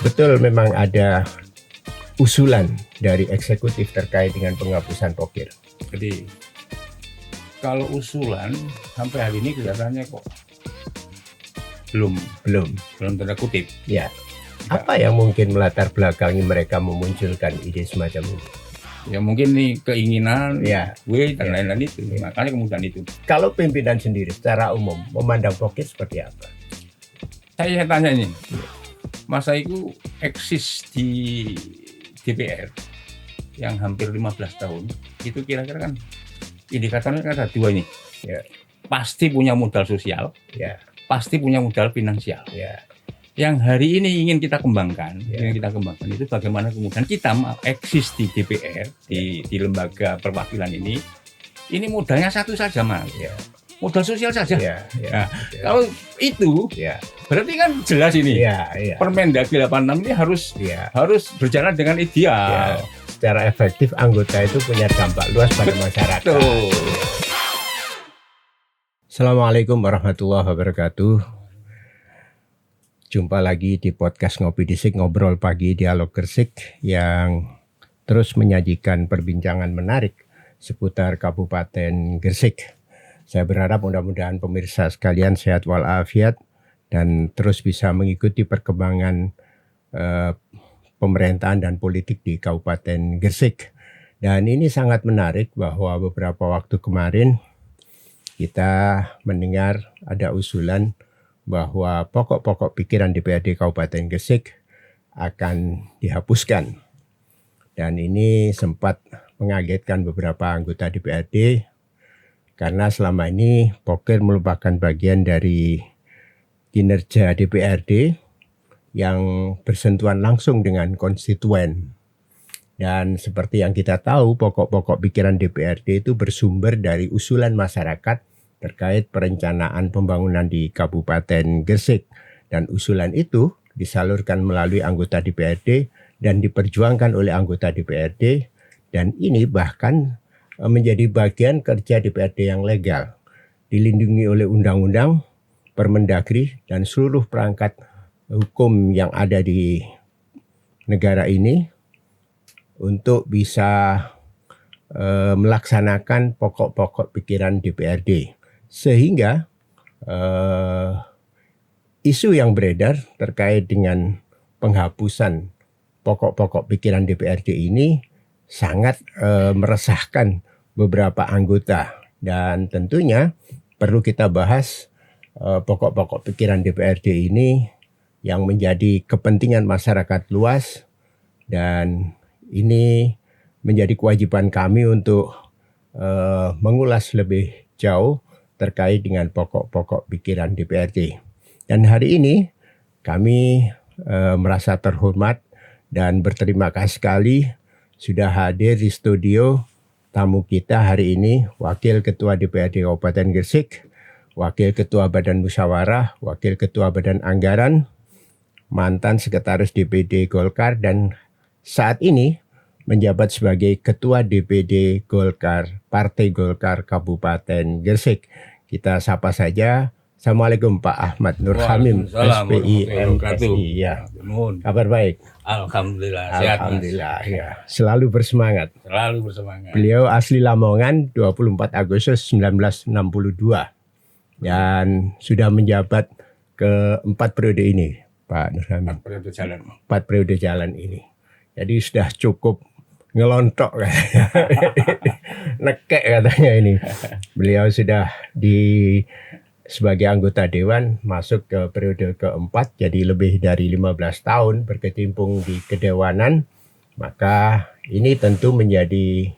Betul, memang ada usulan dari eksekutif terkait dengan penghapusan pokir. Jadi kalau usulan sampai hari ini kelihatannya kok belum tanda kutip. Ya. Apa yang mungkin melatar belakangi mereka memunculkan ide semacam ini? Ya mungkin nih keinginan, Ya. dan lain-lain itu. Makanya kemudian itu. Kalau pimpinan sendiri secara umum memandang pokir seperti apa? Saya tanya ini, masa itu eksis di DPR yang hampir 15 tahun, itu kira-kira kan indikatornya kan ada dua ini. Ya. Pasti punya modal sosial, Ya. pasti punya modal finansial. Ya. Yang hari ini ingin kita kembangkan, itu bagaimana kemudian kita eksis di DPR, di lembaga perwakilan ini modalnya satu saja, Mas. Ya. Modal sosial saja. Nah, kalau itu, berarti kan jelas ini. Permendagri 86 ini harus berjalan dengan ideal. Secara efektif anggota itu punya dampak luas pada masyarakat. Assalamualaikum warahmatullahi wabarakatuh. Jumpa lagi di podcast Ngopi Disik, ngobrol pagi dialog Gresik yang terus menyajikan perbincangan menarik seputar Kabupaten Gresik. Saya berharap mudah-mudahan pemirsa sekalian sehat walafiat dan terus bisa mengikuti perkembangan pemerintahan dan politik di Kabupaten Gresik. Dan ini sangat menarik bahwa beberapa waktu kemarin kita mendengar ada usulan bahwa pokok-pokok pikiran DPRD Kabupaten Gresik akan dihapuskan. Dan ini sempat mengagetkan beberapa anggota DPRD karena selama ini pokir merupakan bagian dari kinerja DPRD yang bersentuhan langsung dengan konstituen. Dan seperti yang kita tahu, pokok-pokok pikiran DPRD itu bersumber dari usulan masyarakat terkait perencanaan pembangunan di Kabupaten Gresik. Dan usulan itu disalurkan melalui anggota DPRD dan diperjuangkan oleh anggota DPRD. Dan ini bahkan menjadi bagian kerja DPRD yang legal. Dilindungi oleh undang-undang, Permendagri, dan seluruh perangkat hukum yang ada di negara ini untuk bisa melaksanakan pokok-pokok pikiran DPRD. Sehingga isu yang beredar terkait dengan penghapusan pokok-pokok pikiran DPRD ini sangat meresahkan beberapa anggota. Dan tentunya perlu kita bahas pokok-pokok pikiran DPRD ini yang menjadi kepentingan masyarakat luas. Dan ini menjadi kewajiban kami untuk mengulas lebih jauh terkait dengan pokok-pokok pikiran DPRD. Dan hari ini kami merasa terhormat dan berterima kasih sekali sudah hadir di studio tamu kita hari ini, Wakil Ketua DPRD Kabupaten Gresik, Wakil Ketua Badan Musyawarah, Wakil Ketua Badan Anggaran, mantan Sekretaris DPD Golkar, dan saat ini menjabat sebagai Ketua DPD Golkar, Partai Golkar Kabupaten Gresik. Kita sapa saja. Assalamualaikum Pak Ahmad Nur Hamim, SPI MSI. Ya. Kabar baik? Alhamdulillah, sehat. Alhamdulillah, ya. Selalu bersemangat. Selalu bersemangat. Beliau asli Lamongan, 24 Agustus 1962. Dan sudah menjabat ke-4 periode ini, Pak Nur Hamim. 4 periode jalan ini. Jadi sudah cukup ngelontok katanya. Nekek katanya ini. Beliau sudah sebagai anggota dewan masuk ke periode keempat, jadi lebih dari 15 tahun berkecimpung di kedewanan. Maka ini tentu menjadi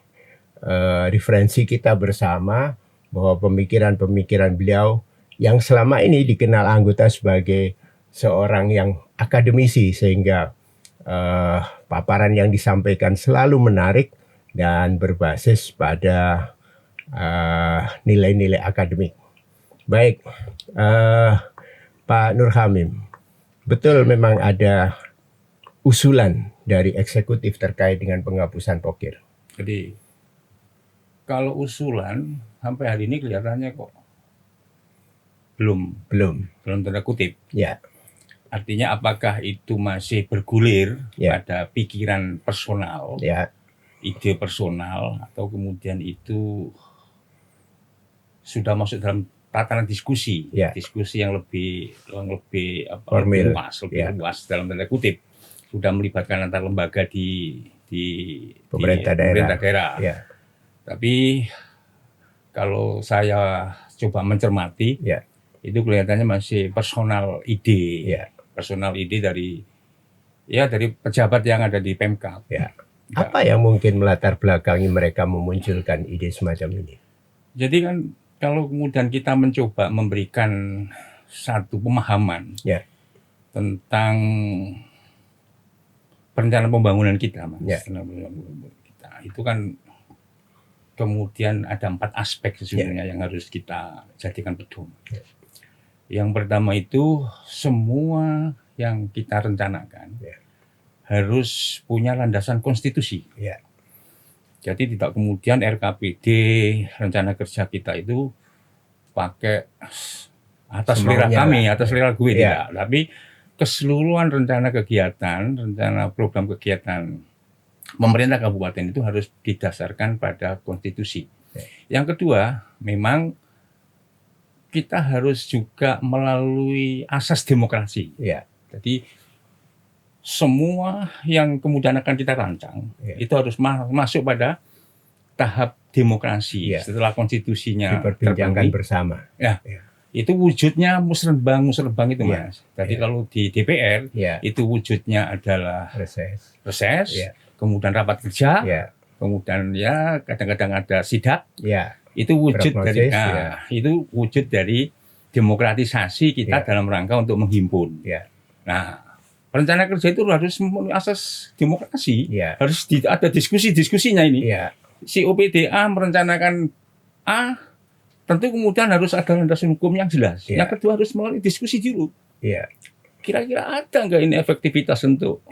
referensi kita bersama bahwa pemikiran-pemikiran beliau yang selama ini dikenal anggota sebagai seorang yang akademisi, sehingga paparan yang disampaikan selalu menarik dan berbasis pada nilai-nilai akademik. Baik, Pak Nur Hamim, betul memang ada usulan dari eksekutif terkait dengan penghapusan pokir. Jadi kalau usulan sampai hari ini kelihatannya kok belum tanda kutip. Ya. Artinya apakah itu masih bergulir Ya. pada pikiran personal, Ya, ide personal, atau kemudian itu sudah masuk dalam tatanan diskusi, Ya. diskusi yang lebih Formil. lebih Ya. luas dalam tanda kutip, sudah melibatkan antar lembaga di Pemerintah daerah. Ya. Tapi kalau saya coba mencermati, Ya. itu kelihatannya masih personal ide, Ya. personal ide dari pejabat yang ada di Pemkab. Ya. Apa yang mungkin melatar belakangi mereka memunculkan ide semacam ini? Jadi kan kalau kemudian kita mencoba memberikan satu pemahaman Ya. tentang perencanaan pembangunan kita, Mas. Ya. Kita itu kan kemudian ada 4 aspek sesungguhnya yang harus kita jadikan pedoman. Ya. Yang pertama itu semua yang kita rencanakan harus punya landasan konstitusi. Ya. Jadi tidak kemudian RKPD, rencana kerja kita itu pakai atas selera kami, atas selera gue tidak. Tapi keseluruhan rencana kegiatan, rencana program kegiatan pemerintah kabupaten itu harus didasarkan pada konstitusi. Yang kedua, memang kita harus juga melalui asas demokrasi. Jadi semua yang kemudian akan kita rancang itu harus masuk pada tahap demokrasi setelah konstitusinya diperbincangkan bersama. Itu wujudnya musrebang itu, Mas. Jadi kalau di DPR itu wujudnya adalah reses, kemudian rapat kerja, kemudian kadang-kadang ada sidak. Itu wujud dari itu wujud dari demokratisasi kita dalam rangka untuk menghimpun. Nah, rencana kerja itu harus memenuhi asas demokrasi, harus ada diskusinya ini. Si OPDA merencanakan A, tentu kemudian harus ada landasan hukum yang jelas. Yang kedua harus melalui diskusi dulu. Kira-kira ada nggak ini efektivitas untuk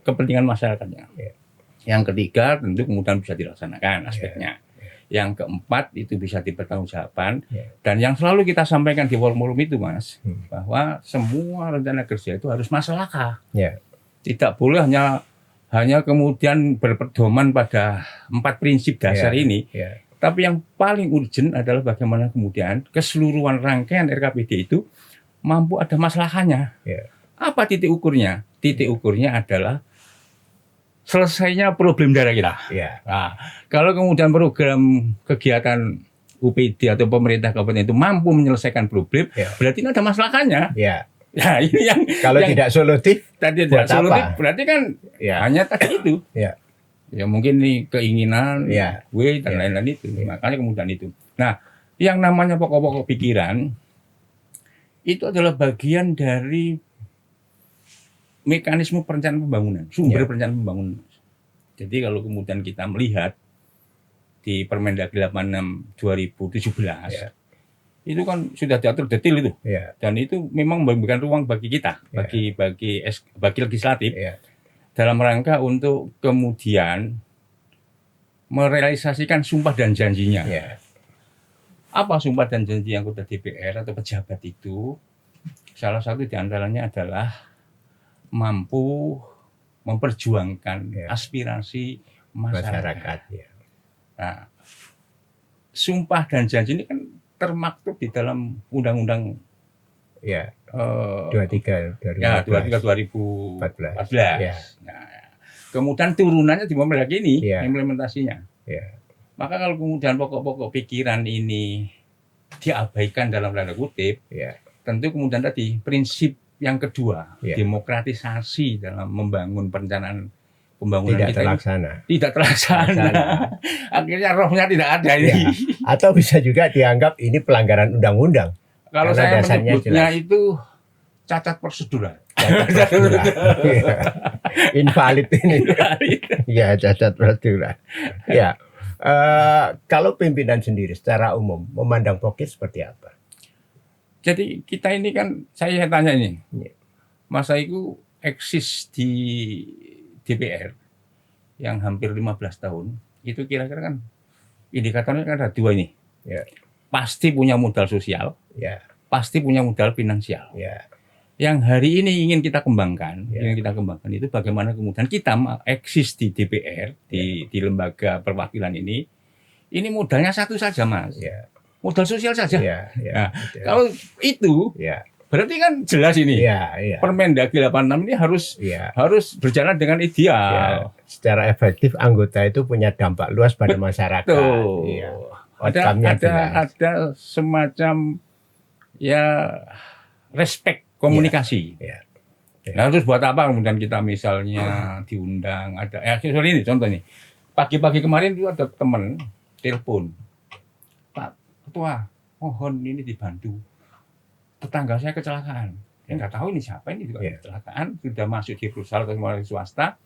kepentingan masyarakatnya? Yang ketiga tentu kemudian bisa dilaksanakan aspeknya. Yang keempat itu bisa dipertanggungjawabkan. Dan yang selalu kita sampaikan di forum itu, Mas, bahwa semua rencana kerja itu harus maslahah. Tidak boleh hanya kemudian berpedoman pada 4 prinsip dasar ini. Tapi yang paling urgent adalah bagaimana kemudian keseluruhan rangkaian RKPD itu mampu ada maslahannya. Apa titik ukurnya? Titik ukurnya adalah selesainya problem daerah kita. Nah, kalau kemudian program kegiatan UPD atau pemerintah kabupaten itu mampu menyelesaikan problem, berarti ini ada maslahannya. Nah, ini yang kalau tidak solutif, berarti kan hanya tadi itu. Ya mungkin nih keinginan, gue dan lain-lain itu. Makanya kemudian itu. Nah, yang namanya pokok-pokok pikiran itu adalah bagian dari mekanisme perencanaan pembangunan, sumber perencanaan pembangunan. Jadi kalau kemudian kita melihat di Permendagri 86 2017, itu kan sudah diatur detail itu. Dan itu memang memberikan ruang bagi kita, bagi legislatif, dalam rangka untuk kemudian merealisasikan sumpah dan janjinya. Apa sumpah dan janji anggota DPR atau pejabat itu? Salah satu di antaranya adalah mampu memperjuangkan aspirasi masyarakat. Nah, sumpah dan janji ini kan termaktub di dalam Undang-Undang 23 2014. Nah, kemudian turunannya di Permendagri ini implementasinya. Maka kalau kemudian pokok-pokok pikiran ini diabaikan dalam tanda kutip, tentu kemudian tadi prinsip yang kedua, demokratisasi dalam membangun perencanaan pembangunan tidak terlaksana. Akhirnya rohnya tidak ada ini. Atau bisa juga dianggap ini pelanggaran undang-undang. Kalau saya menyebutnya itu cacat prosedural. Invalid ini. Cacat prosedural. Kalau pimpinan sendiri secara umum memandang Pokis seperti apa? Jadi kita ini kan, saya tanya ini, Mas Saiku eksis di DPR yang hampir 15 tahun, itu kira-kira kan indikatornya kan ada 2 ini. Pasti punya modal sosial, pasti punya modal finansial. Yang hari ini ingin kita kembangkan, Ya. itu bagaimana kemudian kita eksis di DPR, di lembaga perwakilan ini modalnya satu saja, Mas. Ya. Modal sosial saja. Ya. Ya. Nah, Betul. kalau itu Ya. berarti kan jelas ini. Ya. Ya. Permendagri 86 ini Ya. harus berjalan dengan Ya. ideal. Secara efektif anggota itu punya dampak luas pada masyarakat. Tuh. Ya. Outcome-nya jelas. Ada semacam ya respect komunikasi. Ya. Nah, terus buat apa kemudian kita misalnya diundang ada sorry ini contoh nih. Pagi-pagi kemarin itu ada teman telepon. Pak Ketua, mohon ini dibantu. Tetangga saya kecelakaan. Saya nggak tahu ini siapa ini juga kecelakaan, sudah masuk di perusahaan atau swasta.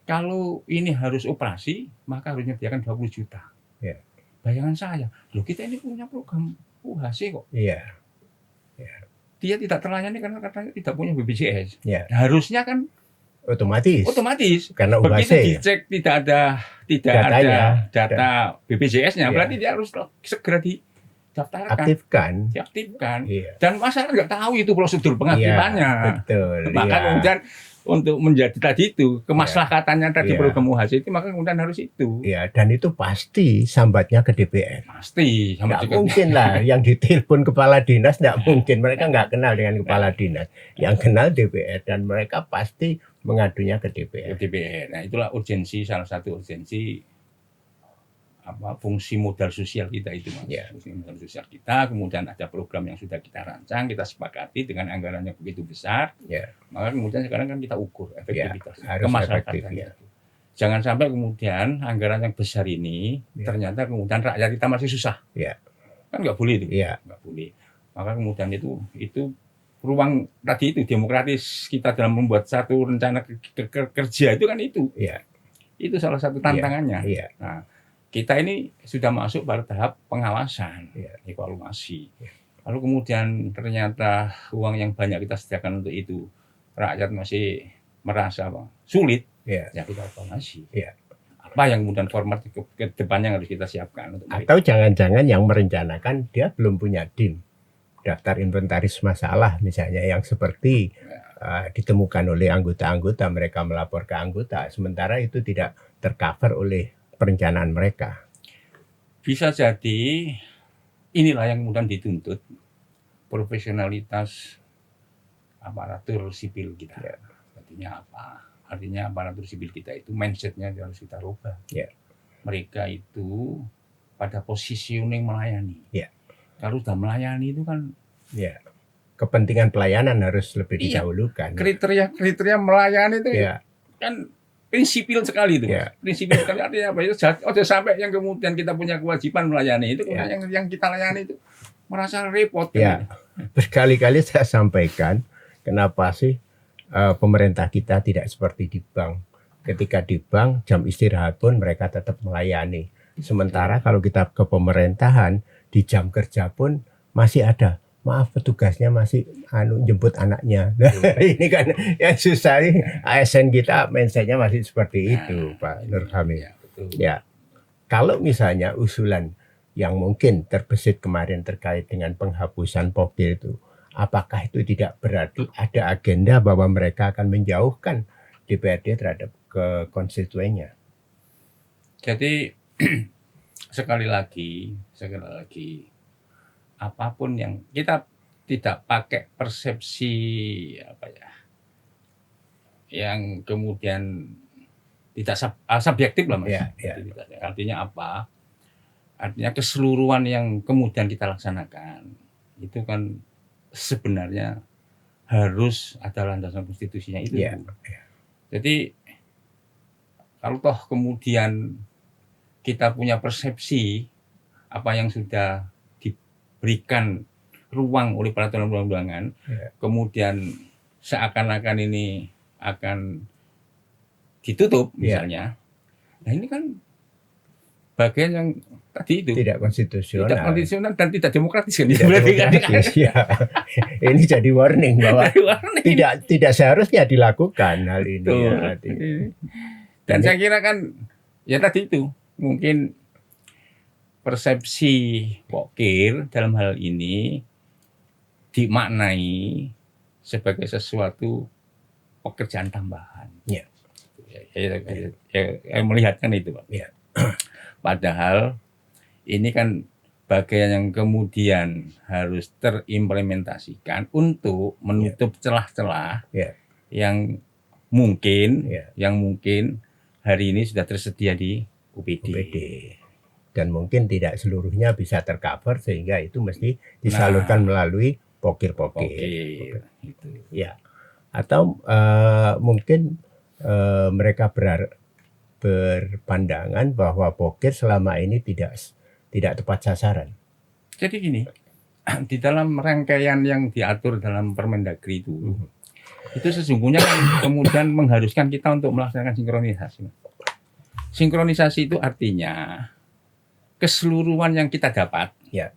Kalau ini harus operasi, maka harus menyediakan 20 juta. Ya. Bayangan saya, loh kita ini punya program UHC kok. Iya. Dia tidak terlayani karena katanya tidak punya BPJS. Ya. Harusnya kan otomatis Karena begitu UHC. dicek tidak ada Datanya. data BPJS-nya, Ya. berarti dia harus segera didaftarkan, diaktifkan. Iya. Dan masyarakat nggak tahu itu prosedur pengaktifannya. Iya, betul. Maka Iya. kemudian untuk menjadi tadi itu kemaslahatannya tadi Iya. program UHC itu, maka kemudian harus itu. Iya, dan itu pasti sambatnya ke DPR. Pasti sama Nggak mungkin lah yang ditelepon kepala dinas, nggak mungkin. Mereka nggak kenal dengan kepala dinas. Yang kenal DPR dan mereka pasti mengadunya ke DPR. DPR. Nah, itulah urgensi, salah satu urgensi fungsi modal sosial kita itu, Mas. Ya. Fungsi modal sosial kita, kemudian ada program yang sudah kita rancang, kita sepakati dengan anggaran yang begitu besar. Ya. Maka kemudian sekarang kan kita ukur efektivitasnya, harus kemaslahatan. Jangan sampai kemudian anggaran yang besar ini ternyata kemudian rakyat kita masih susah. Ya. Kan nggak boleh itu. Ya. Nggak boleh. Maka kemudian itu ruang tadi itu demokratis kita dalam membuat satu rencana kerja itu kan itu. Ya. Itu salah satu tantangannya. Iya. Nah, kita ini sudah masuk pada tahap pengawasan, evaluasi. Lalu kemudian ternyata uang yang banyak kita sediakan untuk itu, rakyat masih merasa sulit, ya kita evaluasi. Apa yang kemudian format ke depannya harus kita siapkan untuk Atau jangan-jangan yang merencanakan dia belum punya DIM, daftar inventaris masalah misalnya, yang seperti ditemukan oleh anggota-anggota, mereka melapor ke anggota, sementara itu tidak tercover oleh perencanaan mereka. Bisa jadi inilah yang kemudian dituntut profesionalitas aparatur sipil kita. Artinya apa? Artinya aparatur sipil kita itu mindsetnya harus kita rubah. Mereka itu pada positioning melayani. Kalau sudah melayani itu kan kepentingan pelayanan harus lebih didahulukan. Kriteria melayani itu kan prinsipil sekali itu. Prinsipil sekali artinya apa? Itu sampai yang kemudian kita punya kewajiban melayani itu, yang kita layani itu merasa repot. Berkali-kali saya sampaikan, kenapa sih pemerintah kita tidak seperti di bank. Ketika di bank, jam istirahat pun mereka tetap melayani. Sementara kalau kita ke pemerintahan, di jam kerja pun masih ada. Maaf, petugasnya masih jemput anaknya. Ini kan yang susah nih. ASN kita mindsetnya masih seperti itu, Pak Nur Hamid. Ya, kalau misalnya usulan yang mungkin terbesit kemarin terkait dengan penghapusan pokil itu, apakah itu tidak berarti ada agenda bahwa mereka akan menjauhkan DPRD terhadap ke konstituennya? Jadi sekali lagi apapun yang kita tidak pakai persepsi yang kemudian tidak subjektif lah, Mas. Artinya apa? Artinya keseluruhan yang kemudian kita laksanakan itu kan sebenarnya harus ada landasan konstitusinya itu. Jadi kalau toh kemudian kita punya persepsi apa yang sudah diberikan ruang oleh peraturan perundang-undangan, kemudian seakan-akan ini akan ditutup misalnya. Nah ini kan bagian yang tadi itu tidak konstitusional dan tidak demokratis kan. Ini jadi warning bahwa tidak seharusnya dilakukan hal ini. Dan saya kira kan ya tadi itu mungkin persepsi pokir dalam hal ini dimaknai sebagai sesuatu pekerjaan tambahan. Ya. Saya melihatkan itu, Pak. Ya. Padahal ini kan bagian yang kemudian harus terimplementasikan untuk menutup celah-celah Ya. yang mungkin Ya. hari ini sudah tersedia di UPD. Dan mungkin tidak seluruhnya bisa tercover sehingga itu mesti disalurkan melalui pokir. Itu. Ya. Atau mungkin mereka berpandangan bahwa pokir selama ini tidak tepat sasaran. Jadi gini, di dalam rangkaian yang diatur dalam Permendagri itu sesungguhnya kan kemudian mengharuskan kita untuk melaksanakan sinkronisasi. Sinkronisasi itu artinya keseluruhan yang kita dapat Ya.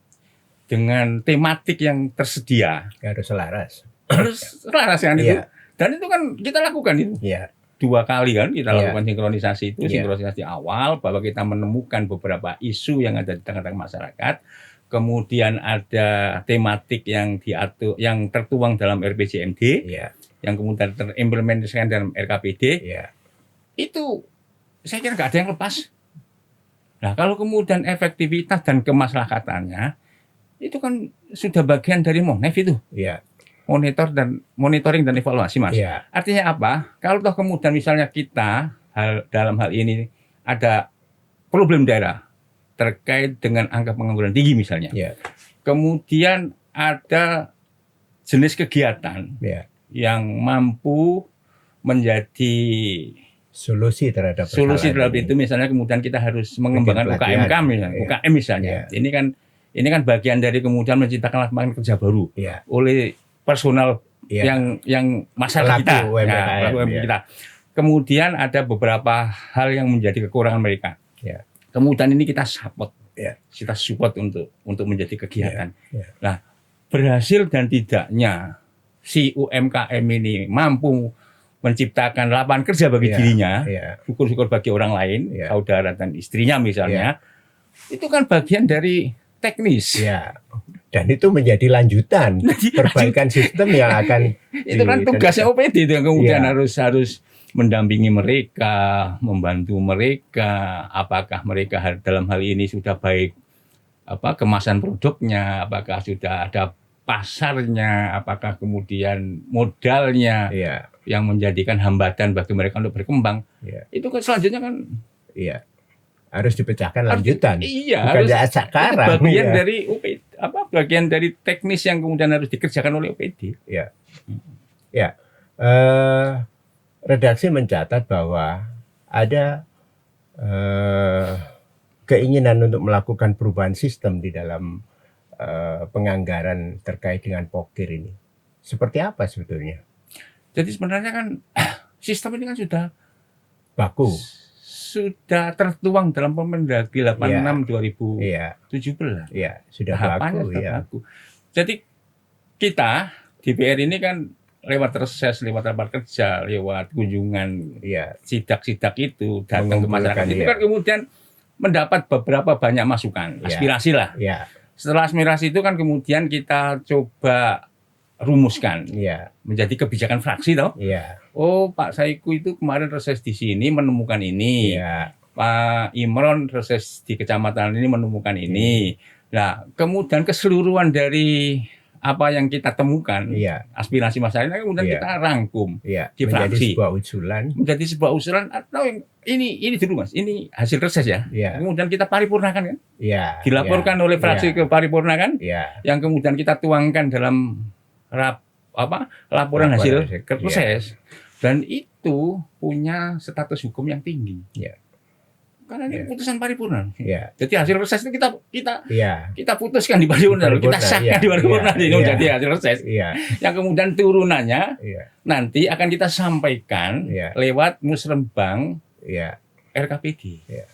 dengan tematik yang tersedia Harus selaras. kan itu. Ya. Dan itu kan kita lakukan itu. Ya. 2 kali kan kita Ya. lakukan sinkronisasi itu. Ya. Sinkronisasi awal bahwa kita menemukan beberapa isu yang ada di tengah-tengah masyarakat. Kemudian ada tematik yang diatur, yang tertuang dalam RPJMD, Ya. yang kemudian terimplementasikan dalam RKPD. Ya. Itu saya kira nggak ada yang lepas. Nah, kalau kemudian efektivitas dan kemaslahatatannya itu kan sudah bagian dari MONEF itu. Ya. Monitoring dan evaluasi, Mas. Ya. Artinya apa? Kalau toh kemudian misalnya kita dalam hal ini ada problem daerah terkait dengan angka pengangguran tinggi misalnya. Ya. Kemudian ada jenis kegiatan Ya. yang mampu menjadi Solusi terhadap solusi persoalan terhadap ini. itu, misalnya kemudian kita harus mengembangkan pelatihan. UKM misalnya, Ya. UKM misalnya. Ini kan bagian dari kemudian menciptakan lapangan kerja baru Ya. oleh personal Ya. yang masyarakat kita, UMKM, pelaku ya. kita. Kemudian ada beberapa hal yang menjadi kekurangan mereka. Ya. Kemudian ini kita support, Ya. kita support untuk menjadi kegiatan. Ya. Nah, berhasil dan tidaknya si UMKM ini mampu menciptakan lapangan kerja bagi Ya. dirinya, Ya. syukur-syukur bagi orang lain, Ya. saudara dan istrinya misalnya, itu kan bagian dari teknis. Ya. Dan itu menjadi lanjutan perbaikan sistem yang akan Itu kan tugasnya OPD itu yang kemudian Ya. harus mendampingi mereka, membantu mereka, apakah mereka dalam hal ini sudah baik kemasan produknya, apakah sudah ada pasarnya, apakah kemudian modalnya Ya. yang menjadikan hambatan bagi mereka untuk berkembang. Ya. Itu kan selanjutnya kan Iya. Harus dipecahkan lanjutan. Iya, Bukan harus sekarang. bagian Ya. dari UPD, bagian dari teknis yang kemudian harus dikerjakan oleh OPD. Ya. Ya. Redaksi mencatat bahwa ada keinginan untuk melakukan perubahan sistem di dalam penganggaran terkait dengan pokir ini. Seperti apa sebetulnya? Jadi sebenarnya kan sistem ini kan Baku. sudah tertuang dalam Permendagri 86 2017. Iya. Iya, sudah Tahapannya baku sudah ya. baku. Jadi kita DPR ini kan lewat reses, lewat rapat kerja, lewat kunjungan Iya. sidak-sidak itu datang ke masyarakat Mengumpulkan, itu iya. kan kemudian mendapat beberapa banyak masukan, Iya. aspirasi lah. Iya. Setelah aspirasi itu kan kemudian kita coba rumuskan Iya. menjadi kebijakan fraksi toh. Iya. Oh, Pak Saiku itu kemarin reses di sini menemukan ini. Iya. Pak Imron reses di kecamatan ini menemukan ini. Nah, kemudian keseluruhan dari apa yang kita temukan, Iya. aspirasi masyarakat kemudian Iya. kita rangkum Iya. Di Menjadi fraksi. sebuah usulan. menjadi sebuah usulan atau yang ini dulu Mas, ini hasil reses ya. Iya. Kemudian kita paripurnakan kan, Iya. dilaporkan Iya. oleh fraksi Iya. ke paripurna kan, Iya. yang kemudian kita tuangkan dalam laporan hasil Iya. reses. Dan itu punya status hukum yang tinggi. Iya. Karena ini Iya. putusan paripurna. Iya. Jadi hasil reses itu Iya. kita putuskan di paripurna, Di kita paripurna, sahkan iya. di paripurna Iya. ini Iya. jadi hasil reses. Iya. Yang kemudian turunannya Iya. nanti akan kita sampaikan Iya. lewat musrembang Iya. RKPD. Iya.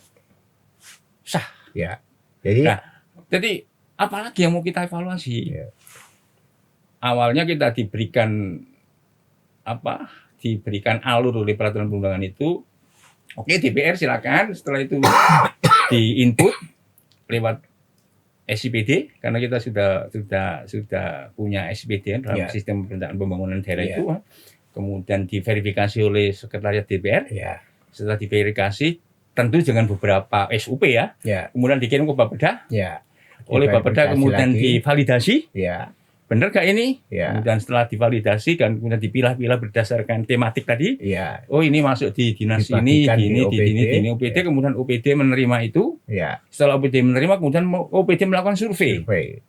Sah. Iya. Jadi Nah, jadi apalagi yang mau kita evaluasi? Iya. Awalnya kita diberikan diberikan alur oleh peraturan perundangan itu. Oke, DPR silakan. Setelah itu di input lewat SIPD karena kita sudah punya SIPD dalam Ya. sistem perencanaan pembangunan daerah Ya. itu. Kemudian diverifikasi oleh Sekretariat DPR. Ya. Setelah diverifikasi tentu dengan beberapa SUP ya. Ya. Kemudian dikirim ke Bapeda. Ya. Oleh Bapeda Diverifikasi kemudian lagi. divalidasi. Ya. Benar gak ini? Ya. Kemudian setelah divalidasi dan kemudian dipilah-pilah berdasarkan tematik tadi. Ya. Oh ini masuk di dinas ini, Dibagikan di ini, di di ini, OPD. di ini, OPD. Ya. Kemudian OPD menerima itu. Ya. Setelah OPD menerima, kemudian OPD melakukan survei. Survei.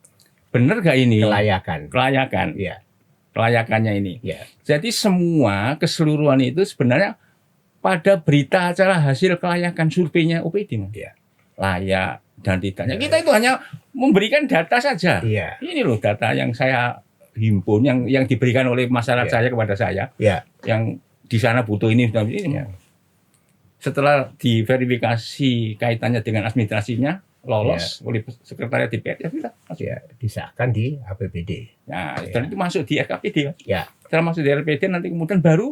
Benar gak ini? Kelayakan. Kelayakan. Ya. Kelayakannya ini. Ya. Jadi semua keseluruhan itu sebenarnya pada berita acara hasil kelayakan surveinya OPD. Mas. Ya. Layak dan tidaknya. Ya. Kita itu hanya memberikan data saja. Iya. Ini loh data yang saya himpun, yang diberikan oleh masyarakat Ya. saya kepada saya. Ya. Yang di sana butuh ini. Ya. Setelah diverifikasi kaitannya dengan administrasinya, lolos oleh Sekretariat DPR, ya sudah masuk. Ya. Disahkan di APBD. Nah, Ya. dan itu masuk di RKPD. Kan? Ya. Setelah masuk di RKPD nanti kemudian baru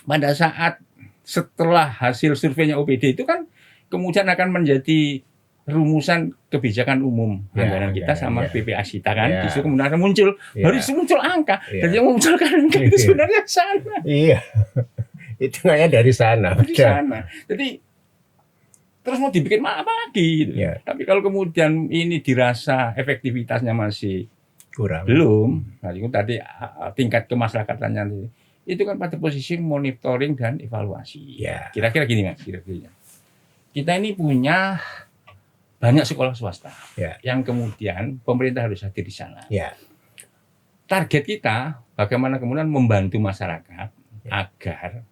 pada saat setelah hasil surveinya OPD itu kan kemudian akan menjadi rumusan kebijakan umum Ya, anggaran kita sama ya. BPAS kita kan. Ya. Di situ kemudian akan muncul, Ya. baru itu muncul angka. Ya. Dan yang memunculkan angka itu sebenarnya sana. Iya. Hitungannya dari sana. Di sana. Jadi terus mau dibikin apa lagi gitu. Ya. Tapi kalau kemudian ini dirasa efektivitasnya masih Kurang. belum, nah itu tadi tingkat kemaslahakatannya itu kan pada posisi monitoring dan evaluasi. Ya. Kira-kira gini Mas, kira-kira. Kita ini punya banyak sekolah swasta Ya. yang kemudian pemerintah harus hadir di sana. Ya. Target kita bagaimana kemudian membantu masyarakat Ya. agar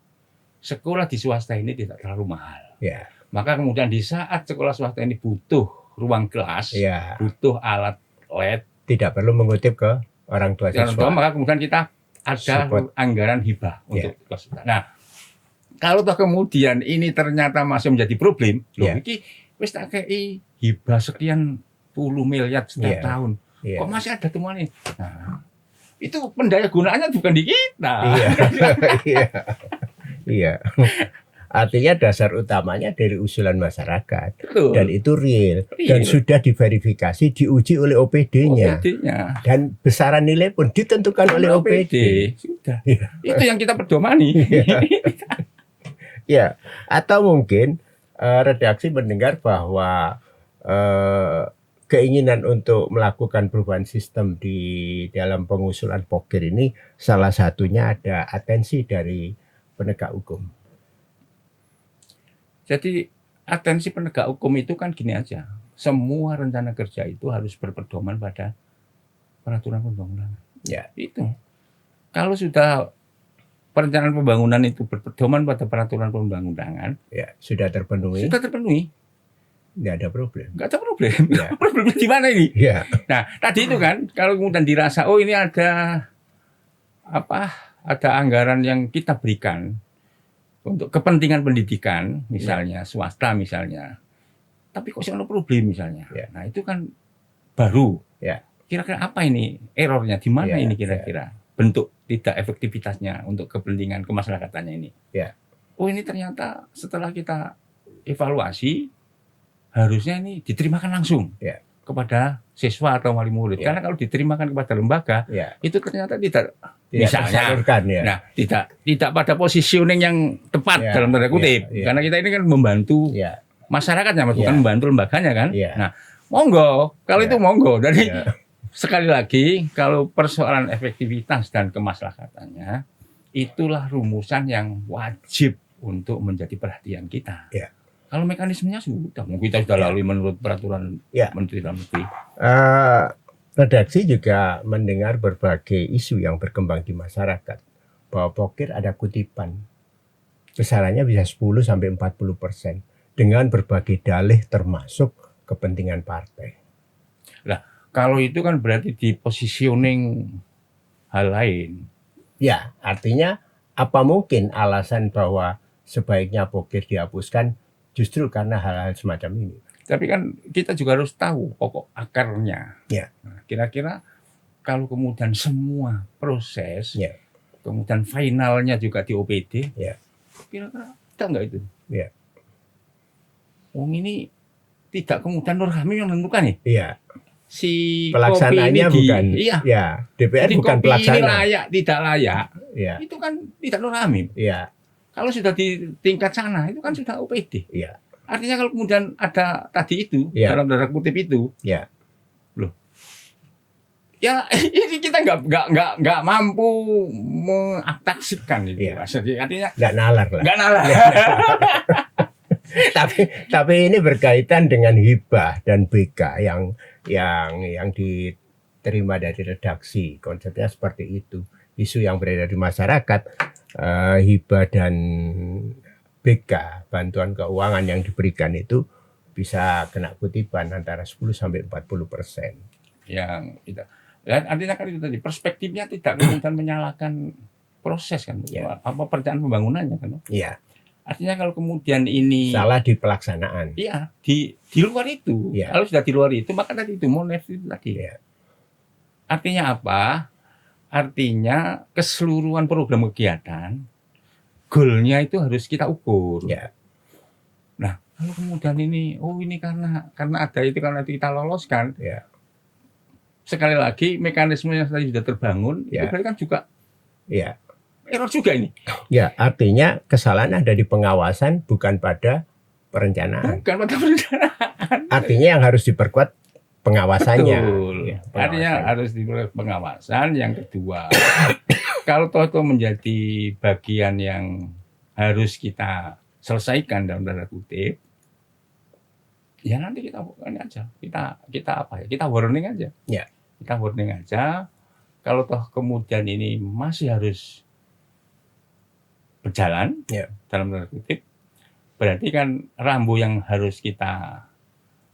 sekolah di swasta ini tidak terlalu mahal. Ya. Maka kemudian di saat sekolah swasta ini butuh ruang kelas, Ya. butuh alat LED, Tidak perlu mengutip ke orang tua dan siswa. maka kemudian kita ada Support. anggaran hibah Ya. untuk kelas swasta. Nah, kalau toh kemudian ini ternyata masih menjadi problem, loh Ya. iki wis tak kei hibah sekian puluh miliar setiap Ya. tahun. Iya. Kok masih ada temuan ini? Nah, itu pendaya gunaannya bukan di kita. Iya. Iya. Iya. Artinya dasar utamanya dari usulan masyarakat Betul. dan itu real Real. dan sudah diverifikasi, diuji oleh OPD-nya OPD-nya. dan besaran nilai pun ditentukan oleh OPD. Sudah. Iya. Itu yang kita pedomani. Ya, atau mungkin redaksi mendengar bahwa keinginan untuk melakukan perubahan sistem di dalam pengusulan Pokir ini salah satunya ada atensi dari penegak hukum. Jadi atensi penegak hukum itu kan gini aja. Semua rencana kerja itu harus berpedoman pada peraturan pembangunan. Ya. Itu. Kalau sudah perencanaan pembangunan itu berpedoman pada peraturan pembangunan, Ya, sudah terpenuhi, sudah terpenuhi, nggak ada problem. nggak ada problem. Ya. Problemnya di mana ini? Ya, Nah, tadi itu kan kalau kemudian dirasa oh ini ada apa? Ada anggaran yang kita berikan untuk kepentingan pendidikan, misalnya swasta misalnya. Tapi kok sih ada problem misalnya. Ya. Nah, itu kan baru. Ya. Kira-kira apa ini errornya? Di mana Ya, ini kira-kira? Bentuk tidak efektivitasnya untuk kepentingan kemaslahakatannya ini. Ya. Oh, ini ternyata setelah kita evaluasi harusnya ini diterimakan langsung Ya. kepada siswa atau wali murid. Ya. Karena kalau diterimakan kepada lembaga, ya. itu ternyata tidak Tidak Misalnya. tersalurkan ya. Nah, tidak pada positioning yang tepat Ya, dalam tanda kutip. ya, ya. Karena kita ini kan membantu Ya. masyarakatnya, bukan Ya. membantu lembaganya kan. Ya. Nah, monggo, kalau Ya. itu monggo. Jadi Ya. sekali lagi, kalau persoalan efektivitas dan kemaslahakatannya, itulah rumusan yang wajib untuk menjadi perhatian kita. Ya. Kalau mekanismenya sudah, kita sudah Ya. lalui menurut peraturan Ya. Menteri Dalam Negeri. Redaksi juga mendengar berbagai isu yang berkembang di masyarakat bahwa Pokir ada kutipan besarannya bisa 10-40% dengan berbagai dalih termasuk kepentingan partai. Kalau itu kan berarti di positioning hal lain. Ya, artinya apa mungkin alasan bahwa sebaiknya Pokir dihapuskan justru karena hal-hal semacam ini? Tapi kan kita juga harus tahu pokok akarnya. Ya. Nah, kira-kira kalau kemudian semua proses, Ya. kemudian finalnya juga di OPD, Ya. kira-kira ada nggak itu? Ya. Wong ini tidak kemudian Nur Hamim yang menentukan nih. Iya, si kopi ini Pelaksananya bukan, iya. ya DPR Jadi bukan kopi ini pelaksana. layak tidak layak, Ya, itu kan tidak nurami. ya, Kalau sudah di tingkat sana itu kan sudah OPD. ya, Artinya kalau kemudian ada tadi itu Ya. dalam tanda kutip itu, ya, ya ini kita nggak mampu mengaktaskan itu. Iya. Mas. Jadi artinya nggak nalar lah. nggak nalar. Tapi ini berkaitan dengan hibah dan BK yang diterima dari redaksi. Konsepnya seperti itu. Isu yang beredar di masyarakat, hibah dan BK, bantuan keuangan yang diberikan itu bisa kena kutipan antara 10 sampai 40%. Yang itu. Dan artinya kan itu tadi perspektifnya tidak kemudian menyalahkan proses kan, Ya. apa perencanaan pembangunannya kan. Iya, Artinya kalau kemudian ini salah di pelaksanaan. iya di luar itu. Ya. Kalau sudah di luar itu maka tadi itu monef itu tadi. Ya. Artinya apa? Artinya keseluruhan program kegiatan goalnya itu harus kita ukur. Ya. Nah, kalau kemudian ini karena ada itu karena itu kita loloskan. Ya. Sekali lagi mekanisme yang tadi sudah terbangun itu Ya. berarti kan juga Ya. error juga ini. Ya, artinya kesalahan ada di pengawasan bukan pada perencanaan. Bukan pada perencanaan. Artinya yang harus diperkuat pengawasannya. Betul. Ya, Artinya pengawasan. harus diperkuat pengawasan. Yang kedua, kalau toh itu menjadi bagian yang harus kita selesaikan dalam tanda kutip, ya nanti kita ini aja, kita apa ya? Kita warning aja. Ya. Kita warning aja. Kalau toh kemudian ini masih harus berjalan Ya. dalam tanda kutip, berarti kan rambu yang harus kita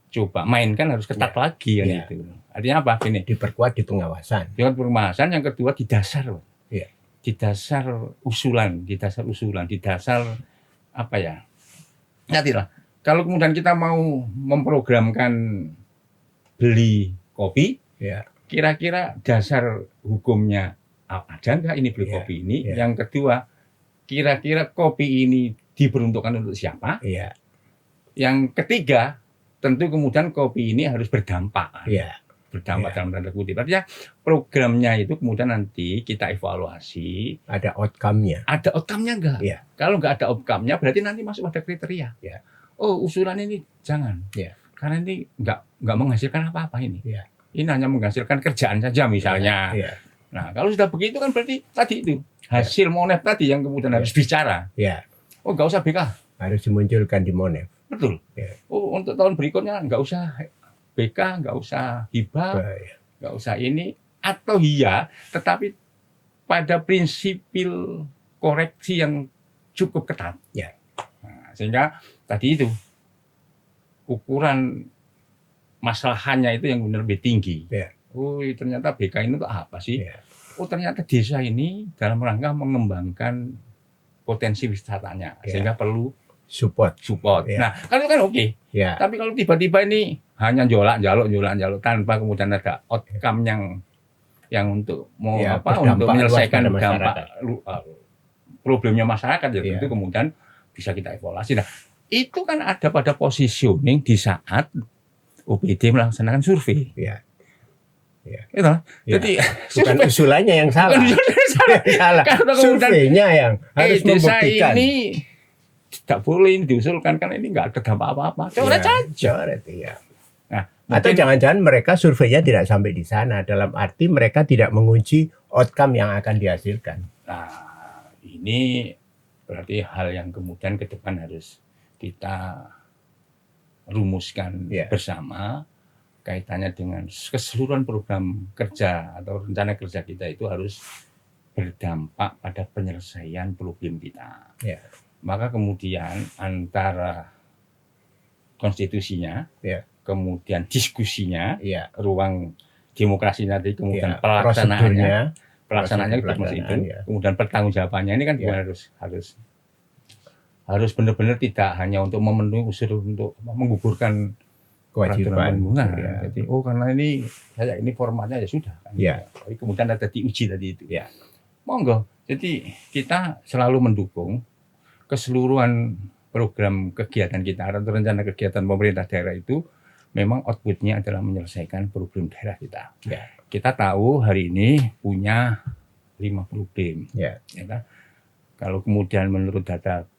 coba mainkan harus ketat lagi kan Ya. itu. Artinya apa? Gini, Diperkuat di pengawasan. dengan pembahasan yang kedua di dasar, Iya. di dasar usulan, di dasar apa ya? Nantilah. Kalau kemudian kita mau memprogramkan beli kopi, Ya. kira-kira dasar hukumnya ada nggak ini beli Iya, kopi ini? iya. Yang kedua, kira-kira kopi ini diperuntukkan untuk siapa? Iya. Yang ketiga, tentu kemudian kopi ini harus berdampak. Iya. Berdampak Iya. dalam tanda kutip. Artinya programnya itu kemudian nanti kita evaluasi, Ada outcome-nya. ada outcome-nya nggak? Iya. Kalau nggak ada outcome-nya, berarti nanti masuk pada kriteria. Iya. Oh, usulan ini jangan. Iya. Karena ini nggak menghasilkan apa-apa ini. Iya. Ini hanya menghasilkan kerjaan saja misalnya. Iya. Nah, kalau sudah begitu kan berarti tadi itu hasil monef tadi yang kemudian harus bicara. Iya. Oh, nggak usah BK. Harus dimunculkan di Monef. Betul. Iya. Oh, untuk tahun berikutnya nggak usah BK, nggak usah hibah, Baik. nggak usah ini, atau iya, tetapi pada prinsipil koreksi yang cukup ketat. Ya. Nah, sehingga tadi itu ukuran masalahannya itu yang benar lebih tinggi. Ya. Oh, ternyata BK ini untuk apa sih? Ya. Oh, ternyata desa ini dalam rangka mengembangkan potensi wisatanya, Ya. sehingga perlu Support. support. Ya. Nah, kan itu kan oke. Ya. Tapi kalau tiba-tiba ini hanya jaluk tanpa kemudian ada outcome yang untuk mau Ya, apa berdampak untuk menyelesaikan luas pada dampak problemnya masyarakat ya Ya. itu kemudian bisa kita evaluasi. Nah, itu kan ada pada positioning di saat OPD melaksanakan survei. Ya. Gitu. Ya. Jadi Bukan usulannya yang salah. Salah. Kalau kemudian Surveinya yang harus desa membuktikan. ini tidak boleh ini diusulkan karena ini nggak ada dampak apa-apa. Coret Ya, saja. coret, iya. Nah, Atau mungkin- jangan-jangan mereka surveinya tidak sampai di sana. Dalam arti mereka tidak mengunci outcome yang akan dihasilkan. Nah, ini berarti hal yang kemudian ke depan harus kita rumuskan Ya. bersama kaitannya dengan keseluruhan program kerja atau rencana kerja kita itu harus berdampak pada penyelesaian problem kita. Ya. Maka kemudian antara konstitusinya, Ya. kemudian diskusinya, Iya. ruang demokrasi nanti, kemudian Ya. pelaksanaannya, Prosedurnya, itu seperti itu. pelaksanaan, ya. Kemudian pertanggungjawabannya ini kan Ya. harus benar-benar tidak hanya untuk memenuhi unsur untuk menggugurkan Kewajiban. peraturan. Ya. Jadi karena ini formatnya ya sudah. Kan. Ya. Tapi kemudian ada diuji tadi itu. Ya. Monggo. Jadi kita selalu mendukung keseluruhan program kegiatan kita atau rencana kegiatan pemerintah daerah itu memang outputnya adalah menyelesaikan problem daerah kita. Ya. Kita tahu hari ini punya 5 problem. Ya. Ya kan? Kalau kemudian menurut data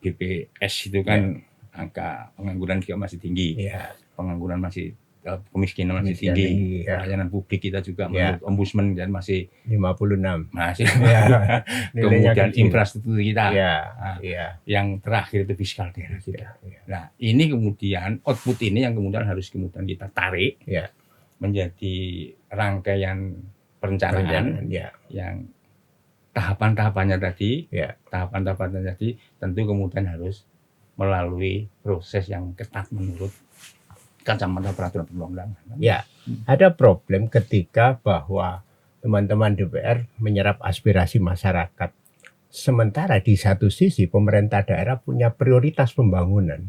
BPS itu kan angka pengangguran juga masih tinggi, Ya. pengangguran masih kemiskinan masih tinggi, ya. pelayanan publik kita juga Ya. menurut Ombudsman dan masih 56. masih Ya. Nilainya kemudian kecil. infrastruktur kita, Ya. Nah, Ya. yang terakhir itu fiskal daerah kita. Ya. Nah ini kemudian output ini yang kemudian harus kemudian kita tarik Ya. menjadi rangkaian perencanaan Ya. yang tahapan-tahapannya tadi, Ya. tahapan-tahapannya tadi tentu kemudian harus melalui proses yang ketat menurut kacamata peraturan perundang-undangan. Ya, ada problem ketika bahwa teman-teman DPR menyerap aspirasi masyarakat. Sementara di satu sisi pemerintah daerah punya prioritas pembangunan.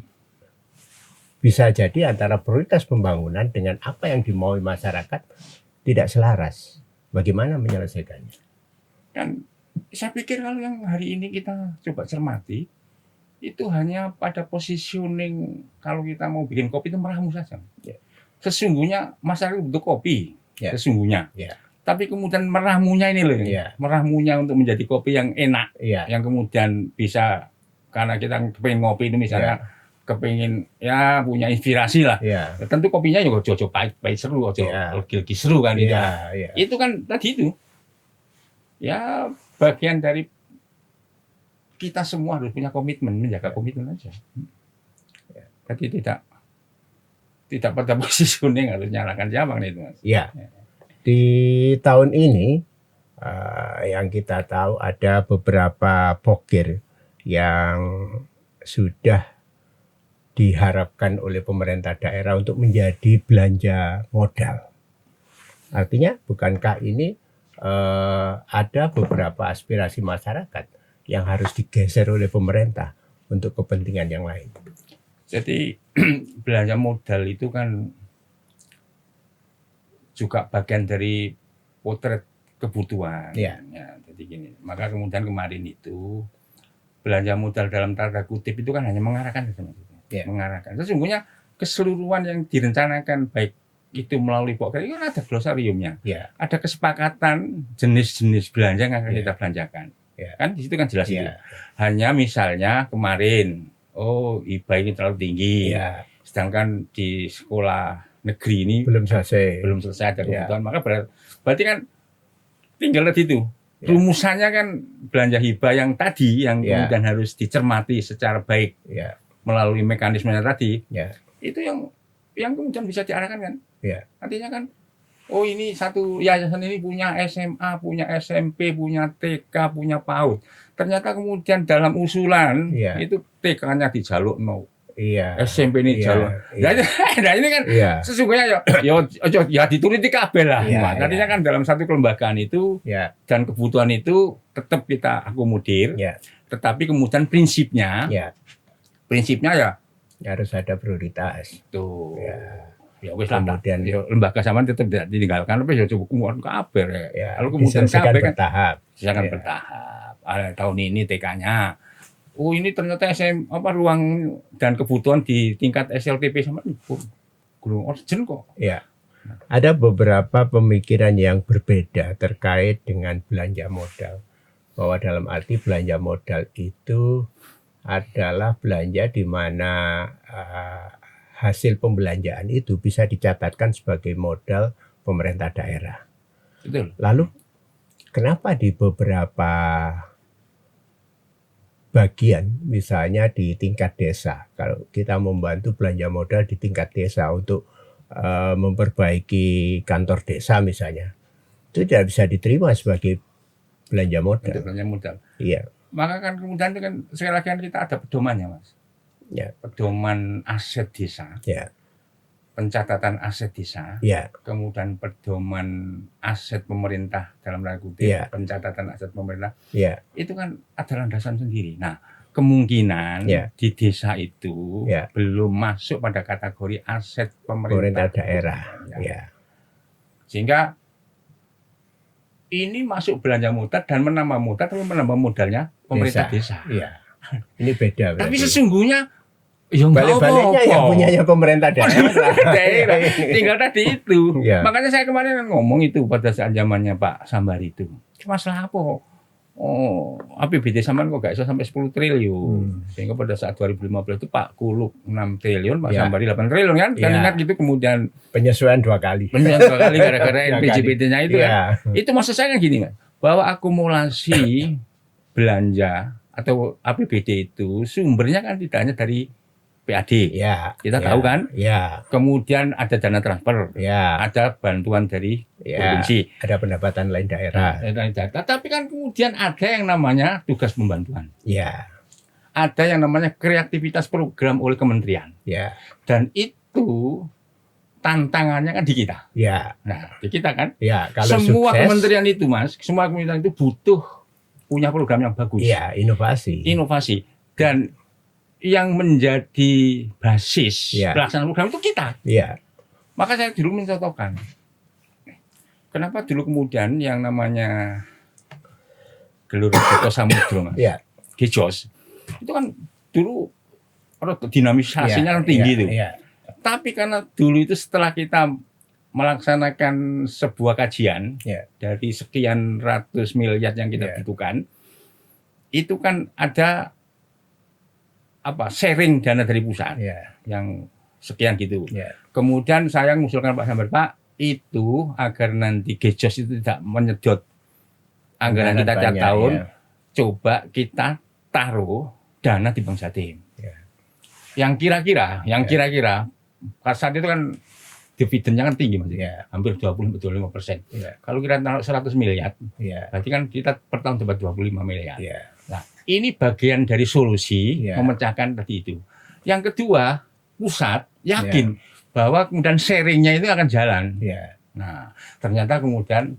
Bisa jadi antara prioritas pembangunan dengan apa yang dimaui masyarakat tidak selaras. Bagaimana menyelesaikannya? Dan saya pikir kalau yang hari ini kita coba cermati, itu hanya pada positioning kalau kita mau bikin kopi itu meramu saja. Ya. Sesungguhnya masyarakat butuh kopi, Ya. sesungguhnya. Ya. Tapi kemudian meramunya ini loh, Ya. meramunya untuk menjadi kopi yang enak, Ya. yang kemudian bisa karena kita pengen ngopi itu misalnya kepingin ya punya inspirasi lah. Ya. Tentu kopinya juga ojo pahit seru, ojo legi seru kan itu. Ya. Ya. Itu kan tadi itu. Ya bagian dari kita semua harus punya komitmen, menjaga komitmen aja. Jadi tidak pada positioning harus nyalakan siapa itu, Mas. Ya. Di tahun ini yang kita tahu ada beberapa pokir yang sudah diharapkan oleh pemerintah daerah untuk menjadi belanja modal. Artinya bukankah ini ada beberapa aspirasi masyarakat yang harus digeser oleh pemerintah untuk kepentingan yang lain. Jadi belanja modal itu kan juga bagian dari potret kebutuhan. Ya. Jadi gini, maka kemudian kemarin itu belanja modal dalam tanda kutip itu kan hanya mengarahkan, Ya. mengarahkan. Sesungguhnya keseluruhan yang direncanakan baik itu melalui pokok itu kan ada glosariumnya, Ya. ada kesepakatan jenis-jenis belanja yang akan Ya. kita belanjakan. Ya. Kan di situ kan jelas itu. Ya. Hanya misalnya kemarin, IBA ini terlalu tinggi, Ya. sedangkan di sekolah negeri ini Belum selesai. ada Ya. kebutuhan, maka berarti kan tinggal tadi itu. Ya. Rumusannya kan belanja hibah yang tadi yang Ya. kemudian harus dicermati secara baik Ya. melalui mekanismenya tadi. Ya. Itu yang kemudian bisa diarahkan kan. Ya. Artinya kan ini satu yayasan ini punya SMA, punya SMP, punya TK, punya PAUD. Ternyata kemudian dalam usulan Ya. itu TK-nya dijaluk no. Iya. SMP ini Iya, jalur. iya. Nah ini kan Iya. sesungguhnya ya dituruti kabeh lah. Iya, Artinya iya. kan dalam satu kelembagaan itu Ya. dan kebutuhan itu tetap kita akomodir. Ya. Tetapi kemudian prinsipnya Ya. ya Harus ada prioritas. tuh. Ya. Ya wis lah. Kemudian- Ya, lembaga sampean tetap tidak ditinggalkan tapi ya coba kemudian kabeh. Ya. Kalau kemudian Diselesaikan kabeh kan bertahap. silakan Ya. bertahap. Tahun ini TK-nya. Ini ternyata ruang dan kebutuhan di tingkat SLTP sama gulung urgent kok. Ya. Ada beberapa pemikiran yang berbeda terkait dengan belanja modal. Bahwa dalam arti belanja modal itu adalah belanja di mana hasil pembelanjaan itu bisa dicatatkan sebagai modal pemerintah daerah. Betul. Lalu kenapa di beberapa bagian, misalnya di tingkat desa, kalau kita membantu belanja modal di tingkat desa untuk memperbaiki kantor desa misalnya, itu tidak bisa diterima sebagai belanja modal. Untuk belanja modal. Iya. Maka kan kemudian itu kan sekali lagi kan kita ada pedomannya, Mas. Ya. Pedoman aset desa. Ya. Pencatatan aset desa. Ya. Kemudian pedoman aset pemerintah dalam tanda kutip. Ya. Pencatatan aset pemerintah. Ya. Itu kan ada landasan sendiri. Nah, kemungkinan Ya. di desa itu Ya. belum masuk pada kategori aset Pemerintah pemerintah daerah. Ya. Ya. Sehingga ini masuk belanja modal dan menambah modal, tapi menambah modalnya pemerintah desa. Iya. Ini beda. Tapi berarti. sesungguhnya Ya nggak Balik-baliknya apa-apa. yang punyanya pemerintah daerah. Daerah. Tinggal tadi itu. Ya. Makanya saya kemarin kan ngomong itu pada saat zamannya Pak Sambar itu. Masalah apa? Oh, APBD sampean kok gak iso sampai 10 triliun. Sehingga pada saat 2015 itu Pak Kuluk 6 triliun, Pak Ya. Sambari 8 triliun kan? Kan Ya. ingat gitu kemudian Penyesuaian 2 kali. menyesuaikan 2 kali gara-gara Dua NPJPT-nya itu kan. Ya. Itu maksud saya kan gini, Mas. Bahwa akumulasi belanja atau APBD itu sumbernya kan tidak hanya dari PAD. Ya. Kita ya, tahu kan? Ya. Kemudian ada dana transfer, Ya. ada bantuan dari Ya. provinsi. Ada pendapatan lain daerah. Tapi kan kemudian ada yang namanya tugas pembantuan. Ya. Ada yang namanya kreativitas program oleh kementerian. Ya. Dan itu tantangannya kan di kita. Ya. Nah, di kita kan. Ya. Kalau Semua sukses, kementerian itu, Mas, semua kementerian itu butuh punya program yang bagus. ya inovasi. Inovasi. Dan yang menjadi basis Ya. pelaksanaan program itu kita. Ya. Maka saya dulu mencontohkan. Kenapa dulu kemudian yang namanya Gelora Joko Samudro, Mas, Ya. Gejos, itu kan dulu dinamisasinya kan tinggi ya, itu. Ya. Tapi karena dulu itu setelah kita melaksanakan sebuah kajian Ya. dari sekian ratus miliar yang kita Ya. butuhkan, itu kan ada sharing dana dari pusat Ya. yang sekian gitu. Ya. Kemudian saya mengusulkan Pak Sambar, Pak, itu agar nanti Gejos itu tidak menyedot anggaran kita tiap banyak, tahun, ya. coba kita taruh dana di Bank Jatim. Ya. Yang kira-kira, pada saat itu kan dividennya kan tinggi, Mas. Ya. Hampir 20-25%. Ya. Kalau kita taruh 100 miliar, Ya. berarti kan kita per tahun dapat 25 miliar. Ya. Nah, ini bagian dari solusi Ya. memecahkan tadi itu. Yang kedua, pusat yakin bahwa kemudian sharingnya itu akan jalan. Ya. Nah, ternyata kemudian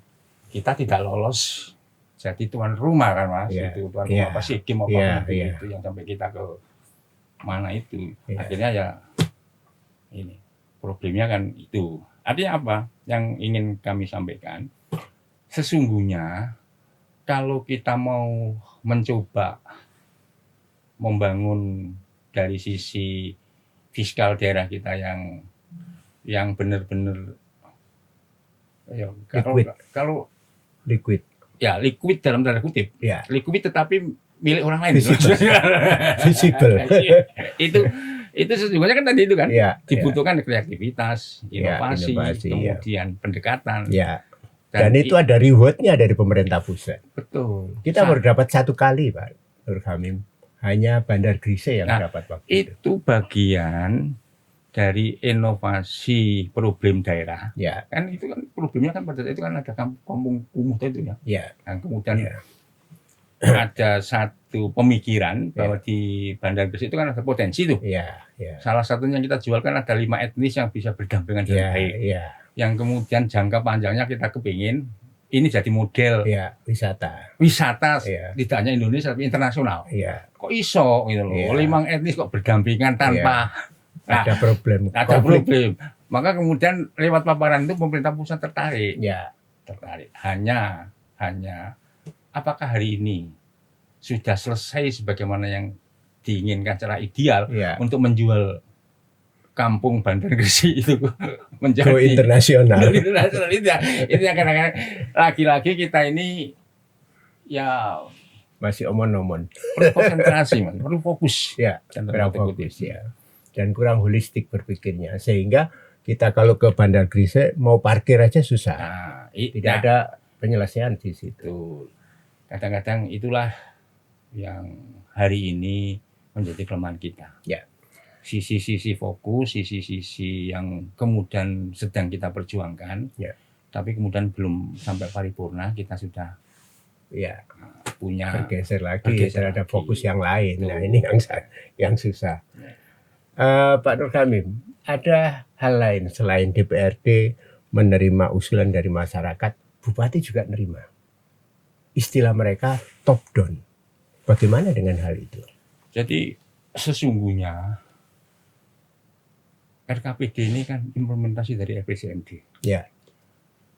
kita tidak lolos jadi tuan rumah kan, Mas. Ya. Itu tuan Ya. rumah apa sih game apa Ya. Ya. itu yang sampai kita ke mana itu. Ya. Akhirnya ya ini problemnya kan itu. Artinya apa? Yang ingin kami sampaikan, sesungguhnya kalau kita mau mencoba membangun dari sisi fiskal daerah kita yang benar-benar ya, kalau Liquid. ya liquid dalam tanda kutip, Ya. liquid tetapi milik orang lain. Visible. itu sesungguhnya kan tadi itu kan Ya. dibutuhkan kreativitas, Ya, inovasi, inovasi, kemudian pendekatan. Ya. Dan itu ada rewardnya dari pemerintah pusat. Betul. Kita baru dapat 1 kali, Pak Nur Hamim. Hanya Bandar Grise yang Nah, dapat waktu itu. itu bagian dari inovasi problem daerah. Ya. Kan itu kan problemnya kan pada saat itu kan ada kampung kumuh itu ya. Ya. Dan kemudian Ya. ada satu pemikiran bahwa di Bandar Gresik itu kan ada potensi tuh. Ya. Ya. Salah satunya yang kita jualkan ada 5 etnis yang bisa berdampingan dengan Ya. baik. Ya. Yang kemudian jangka panjangnya kita kepingin ini jadi model Ya. Wisata. wisata Ya. tidak hanya Indonesia tapi internasional. Ya. Kok iso gitu loh. Iya. 5 etnis kok berdampingan tanpa Ada problem. ada konflik. problem. Maka kemudian lewat paparan itu pemerintah pusat tertarik. Ya. Hanya apakah hari ini sudah selesai sebagaimana yang diinginkan secara ideal Ya. untuk menjual kampung Bandar Gresik itu menjadi Go internasional. internasional itu yang kadang-kadang lagi-lagi kita ini ya Masih omon-omon. perlu konsentrasi, Mas, perlu fokus. Ya. Dan Kurang terlalu fokus ya. Dan kurang holistik berpikirnya. Sehingga kita kalau ke Bandar Grise mau parkir aja susah. Nah, Tidak ada penyelesaian di situ. itu kadang-kadang itulah yang hari ini menjadi kelemahan kita. Ya. Sisi-sisi fokus, sisi-sisi yang kemudian sedang kita perjuangkan, Ya. tapi kemudian belum sampai paripurna, kita sudah Ya. punya Bergeser lagi Bergeser terhadap lagi. fokus yang lain. Betul. Nah ini yang susah. Pak Nur Hamim, ada hal lain selain DPRD menerima usulan dari masyarakat, Bupati juga nerima. Istilah mereka top down. Bagaimana dengan hal itu? Jadi sesungguhnya RKPD ini kan implementasi dari RPJMD. Ya.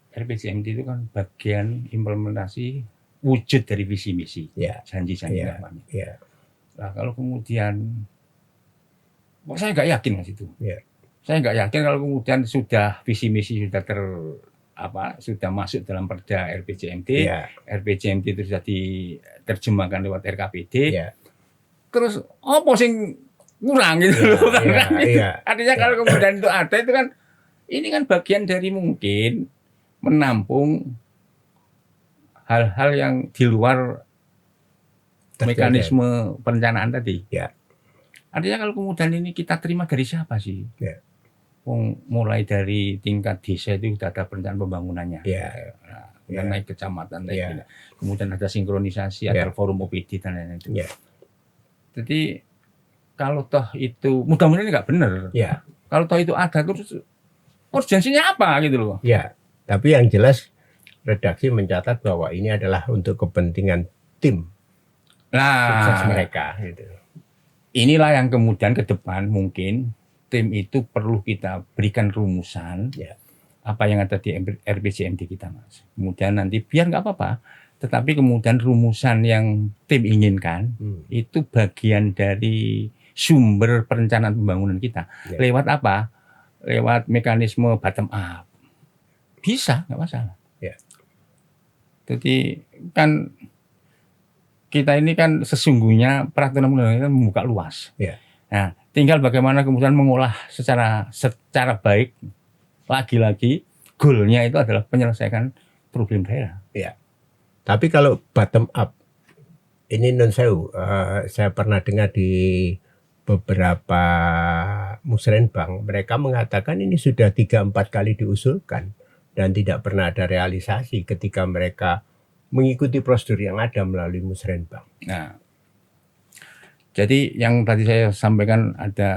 RPJMD itu kan bagian implementasi wujud dari visi misi, Ya. janji-janji Ya. kampanye. Ya. Nah, kalau kemudian Saya nggak yakin Mas itu. Ya. Saya nggak yakin kalau kemudian sudah visi misi sudah sudah masuk dalam Perda RPJMD, Ya. RPJMD itu sudah diterjemahkan lewat RKPD. Ya. Terus apa sing kurang gitu Ya, loh kan? ya, Itu. ya. Artinya kalau kemudian itu ada itu kan ini kan bagian dari mungkin menampung hal-hal yang di luar mekanisme perencanaan tadi. Ya. Artinya kalau kemudian ini kita terima dari siapa sih? Ya. Mulai dari tingkat desa itu sudah ada perencanaan pembangunannya. Ya. Nah, Ya. naik kecamatan, naik Ya. gila. Kemudian ada sinkronisasi, Ya. ada forum OPD dan lain-lain itu. Ya. Jadi kalau toh itu mudah-mudahan ini nggak benar. Ya. Kalau toh itu ada terus urgensinya apa gitu loh. Ya. Tapi yang jelas redaksi mencatat bahwa ini adalah untuk kepentingan tim sukses Nah, mereka. Gitu. inilah yang kemudian ke depan mungkin tim itu perlu kita berikan rumusan Ya. apa yang ada di RPJMD kita, Mas. Kemudian nanti biar nggak apa-apa, tetapi kemudian rumusan yang tim inginkan itu bagian dari sumber perencanaan pembangunan kita. Ya. Lewat apa? Lewat mekanisme bottom up. Bisa, nggak masalah. Ya. Jadi kan kita ini kan sesungguhnya peraturan undang-undang kita membuka luas. Ya. Nah, tinggal bagaimana kemudian mengolah secara baik. Lagi-lagi goalnya itu adalah penyelesaian problem daerah. Ya. Tapi kalau bottom up, ini non sewu, saya pernah dengar di beberapa musrenbang, mereka mengatakan ini sudah 3-4 kali diusulkan dan tidak pernah ada realisasi ketika mereka mengikuti prosedur yang ada melalui musrenbang. Nah, jadi yang tadi saya sampaikan ada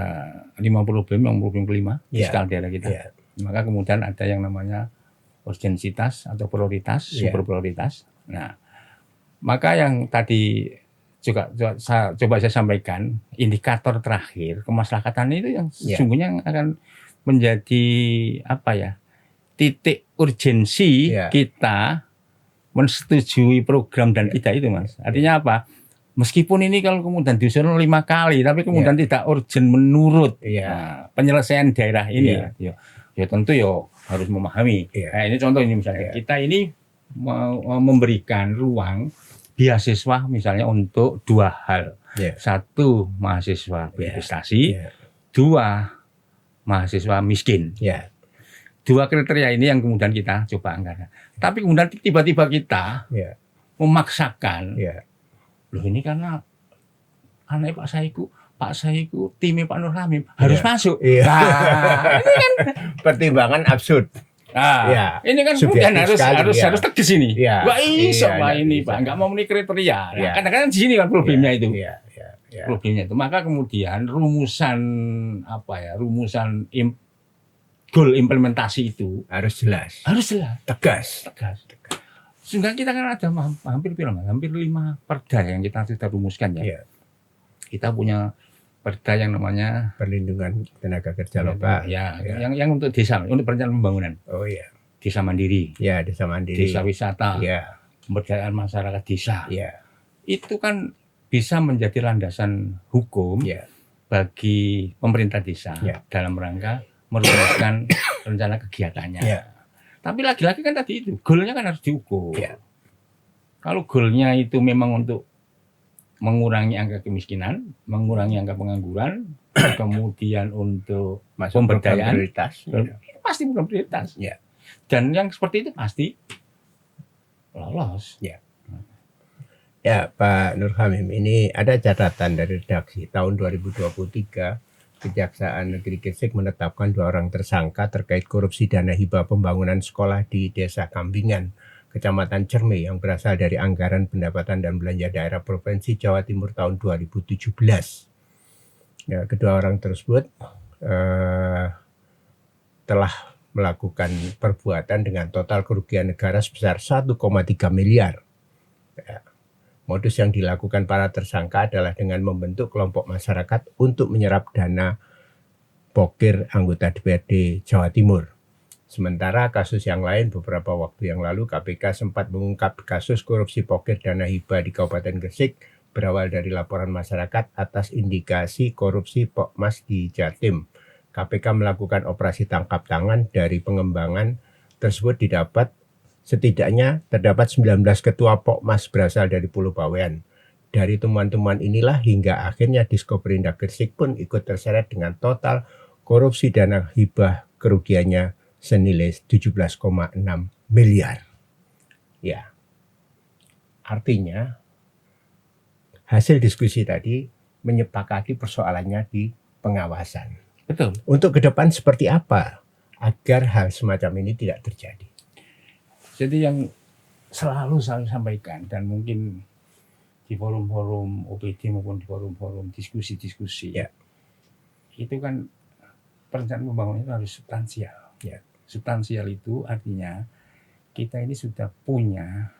5 problem, yang problem kelima di Ya. skala daerah kita. Ya. Maka kemudian ada yang namanya urgensitas atau prioritas, Ya. super prioritas. Nah, maka yang tadi juga coba saya sampaikan, indikator terakhir kemaslahatan itu yang Ya. sesungguhnya akan menjadi apa ya, titik urgensi Ya. kita mensetujui program dan tidak itu, Mas. Artinya apa? Meskipun ini kalau kemudian disusun 5 kali, tapi kemudian tidak urgent menurut Ya. penyelesaian daerah ini, Ya. ya tentu harus memahami. Ya. Nah, ini contoh ini misalnya Ya. kita ini memberikan ruang beasiswa misalnya untuk 2 hal. Ya. 1 mahasiswa berinvestasi, Ya. 2 mahasiswa miskin. Ya. 2 kriteria ini yang kemudian kita coba anggarkan. Tapi kemudian tiba-tiba kita Ya. memaksakan, Ya. loh ini karena anaknya Pak Saiku, timnya Pak Nur Hamim harus masuk. Iya. Nah, ini kan, Pertimbangan absurd. Ya. ini kan Subjektif kemudian sekali, ya. harus tegas ini. Ya. Wah iso Iya, Pak nggak ini bisa. Pak, nggak mau memenuhi kriteria. Nah, Ya. kadang-kadang di sini kan problemnya itu. Ya. Ya. Ya. Problemnya itu. Maka kemudian rumusan goal implementasi itu Harus jelas, harus jelas, tegas. tegas. Sehingga kita kan ada hampir 5 perda yang kita sudah rumuskan ya. Ya. Kita punya perda yang namanya Perlindungan tenaga kerja lokal. ya, Ya. yang untuk desa, untuk perencanaan pembangunan. Oh iya. Desa mandiri, Ya, desa mandiri. desa wisata, Ya. pemberdayaan masyarakat desa. Ya. Itu kan bisa menjadi landasan hukum Ya. bagi pemerintah desa Ya. dalam rangka merumuskan rencana kegiatannya. Ya. Tapi lagi-lagi kan tadi itu, goalnya kan harus diukur. Ya. Kalau goalnya itu memang untuk mengurangi angka kemiskinan, mengurangi angka pengangguran, kemudian untuk Masuk program pemberdayaan, prioritas. Ya. pasti bukan prioritas. Ya. Dan yang seperti itu pasti lolos. Ya, Pak Nur Hamim, ini ada catatan dari redaksi tahun 2023. Kejaksaan Negeri Gresik menetapkan 2 orang tersangka terkait korupsi dana hibah pembangunan sekolah di Desa Kambingan, Kecamatan Cerme yang berasal dari anggaran pendapatan dan belanja daerah Provinsi Jawa Timur tahun 2017. Ya, kedua orang tersebut telah melakukan perbuatan dengan total kerugian negara sebesar 1,3 miliar. Ya. Modus yang dilakukan para tersangka adalah dengan membentuk kelompok masyarakat untuk menyerap dana pokir anggota DPRD Jawa Timur. Sementara kasus yang lain beberapa waktu yang lalu KPK sempat mengungkap kasus korupsi pokir dana hibah di Kabupaten Gresik berawal dari laporan masyarakat atas indikasi korupsi Pokmas di Jatim. KPK melakukan operasi tangkap tangan. Dari pengembangan tersebut setidaknya terdapat 19 ketua Pokmas berasal dari Pulau Bawean. Dari temuan-temuan inilah hingga akhirnya Diskoperindak Gresik pun ikut terseret dengan total korupsi dana hibah kerugiannya senilai 17,6 miliar. Ya, artinya hasil diskusi tadi menyepakati persoalannya di pengawasan. Betul. Untuk ke depan seperti apa agar hal semacam ini tidak terjadi? Jadi yang selalu saya sampaikan dan mungkin di forum-forum OPD maupun di forum-forum diskusi-diskusi, Ya. itu kan perencanaan pembangunan itu harus substansial. Ya. Substansial itu artinya kita ini sudah punya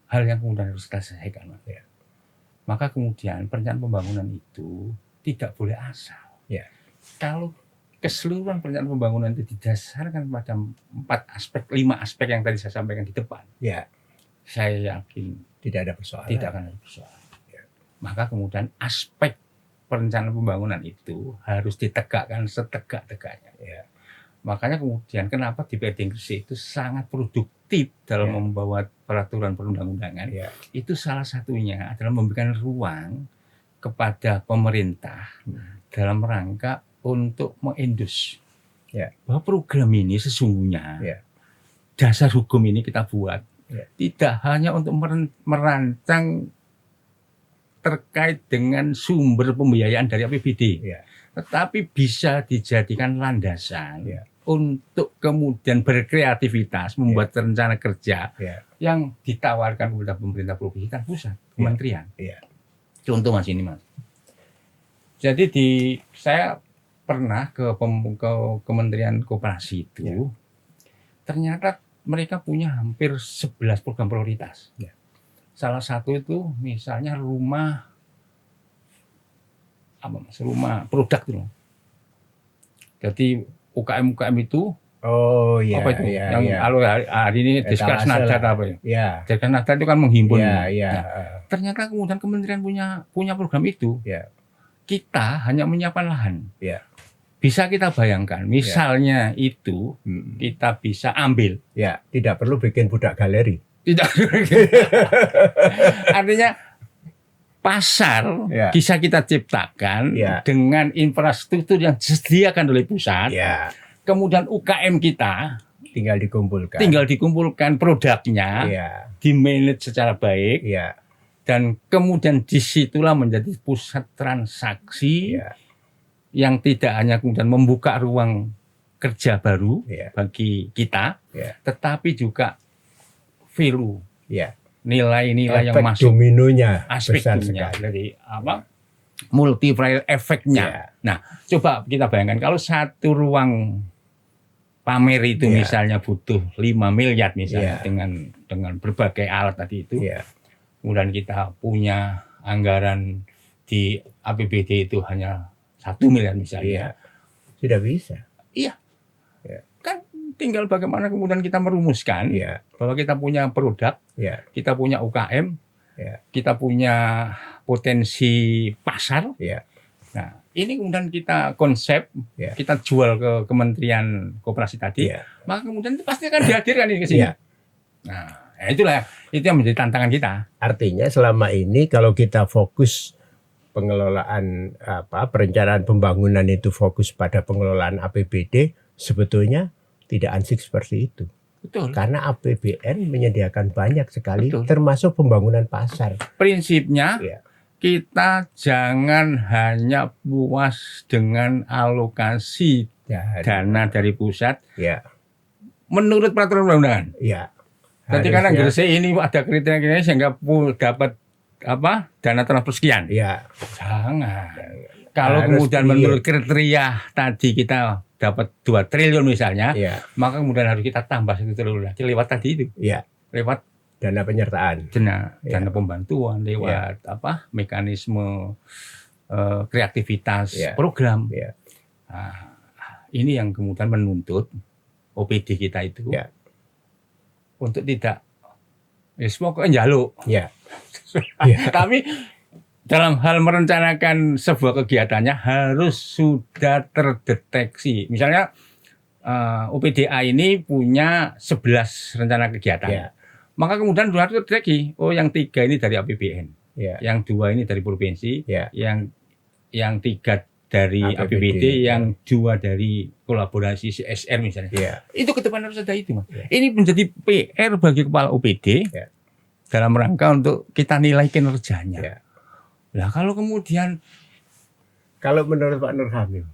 hal yang kemudian harus kita selesaikan. Ya. Maka kemudian perencanaan pembangunan itu tidak boleh asal. Ya. Kalau keseluruhan perencanaan pembangunan itu didasarkan pada 5 aspek yang tadi saya sampaikan di depan, Ya, saya yakin tidak ada persoalan. tidak akan ada persoalan. Ya. Maka kemudian aspek perencanaan pembangunan itu harus ditegakkan setegak-tegaknya. Ya. Makanya kemudian kenapa DPRD Gresik itu sangat produktif dalam Ya. membawa peraturan perundang-undangan. Ya. Itu salah satunya adalah memberikan ruang kepada pemerintah dalam rangka untuk mengindus Ya. bahwa program ini sesungguhnya Ya. dasar hukum ini kita buat Ya. tidak hanya untuk merancang terkait dengan sumber pembiayaan dari APBD, Ya. tetapi bisa dijadikan landasan Ya. untuk kemudian berkreativitas membuat rencana kerja Ya. yang ditawarkan kepada pemerintah provinsi dan pusat, kementerian. Ya. Contoh Mas ini Mas. Jadi saya pernah ke Kementerian Koperasi itu, Ya. ternyata mereka punya hampir 11 program prioritas. Ya. Salah satu itu misalnya rumah produk itu. Jadi UKM itu Oh iya, apa itu? iya, yang iya. hari ini Diskas Etalase Nadat lah. apa ya? Ya. Diskas Nadat itu kan menghimpun. Iya, iya. Nah, ternyata kemudian kementerian punya program itu. Ya. Kita hanya menyiapkan lahan. Ya. Bisa kita bayangkan, misalnya itu kita bisa ambil. Ya, tidak perlu bikin budak galeri. Tidak. Artinya pasar Ya. bisa kita ciptakan Ya. dengan infrastruktur yang disediakan oleh pusat. Ya, Kemudian UKM kita tinggal dikumpulkan. tinggal dikumpulkan produknya, Ya. di-manage secara baik, Ya. dan kemudian disitulah menjadi pusat transaksi Ya. yang tidak hanya kemudian membuka ruang kerja baru Ya. bagi kita, Ya. tetapi juga value, Ya. nilai-nilai yang Efek masuk, dominonya aspek besar dunia, sekali. dari multiplier efeknya. Ya. Nah, coba kita bayangkan kalau satu ruang pamer itu Ya. misalnya butuh 5 miliar misalnya Ya. dengan berbagai alat tadi itu, Ya. kemudian kita punya anggaran di APBD itu hanya 1 miliar Iya. misalnya. Sudah bisa. Kan tinggal bagaimana kemudian kita merumuskan Ya. bahwa kita punya produk, Ya. kita punya UKM, Ya. kita punya potensi pasar. Ya. Nah, ini kemudian kita konsep, Ya. kita jual ke Kementerian Koperasi tadi, Ya. maka kemudian itu pasti akan dihadirkan ini ke sini. Ya. Nah, itulah itu yang menjadi tantangan kita. Artinya selama ini kalau kita fokus pengelolaan perencanaan pembangunan itu fokus pada pengelolaan APBD, sebetulnya tidak ansik seperti itu. Betul. Karena APBN menyediakan banyak sekali, Betul. termasuk pembangunan pasar. Prinsipnya Ya. kita jangan hanya puas dengan alokasi Ya. dana dari pusat Ya. menurut peraturan undang-undangan. Ya. Jadi karena Harusnya- Gresik ini ada kriteria sehingga dapat dana transfer sekian. Ya. Jangan. Kalau Harus kemudian clear. menurut kriteria tadi kita dapat 2 triliun misalnya, Ya. maka kemudian harus kita tambah 1 triliun lagi lewat tadi itu. Ya. Lewat Dana penyertaan. dana Ya. pembantuan, lewat mekanisme kreativitas Ya. program. Ya. Nah, ini yang kemudian menuntut OPD kita itu Ya. untuk tidak Wis pokoke njaluk. Ya. Ya. Tapi dalam hal merencanakan sebuah kegiatannya harus sudah terdeteksi. Misalnya UPDA ini punya 11 rencana kegiatan. Ya. Maka kemudian sudah terdeteksi, oh yang 3 ini dari APBN, Ya. yang 2 ini dari provinsi, Ya. yang 3 dari APBD, yang 2 dari kolaborasi CSR misalnya. Ya. Itu ke depan harus ada itu, Mas. Ya. Ini menjadi PR bagi kepala UPD Ya. dalam rangka untuk kita nilai kinerjanya. Ya. Nah, kalau kemudian menurut Pak Nur Hamim,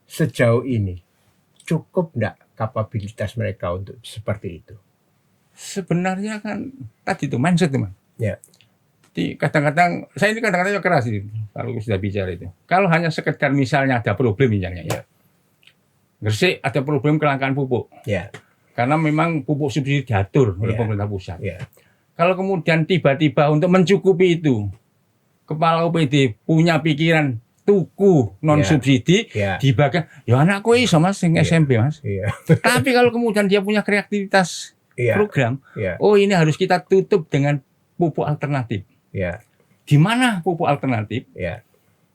sejauh ini cukup enggak kapabilitas mereka untuk seperti itu? sebenarnya kan tadi itu mindset, teman. Ya. Jadi kadang-kadang saya ini kadang-kadang keras itu kalau sudah bicara itu. Kalau hanya sekedar misalnya ada problem misalnya ya. Gresik ada problem kelangkaan pupuk. Ya. Karena memang pupuk subsidi diatur oleh Ya. pemerintah pusat. Ya. Kalau kemudian tiba-tiba untuk mencukupi itu, kepala UPD punya pikiran tuku non subsidi Ya. dibagi, ya anakku iso Mas sing Ya. SMP Mas. Iya. Tapi kalau kemudian dia punya kreativitas Iya. program, Iya. oh ini harus kita tutup dengan pupuk alternatif. Ya. Di mana pupuk alternatif? Ya.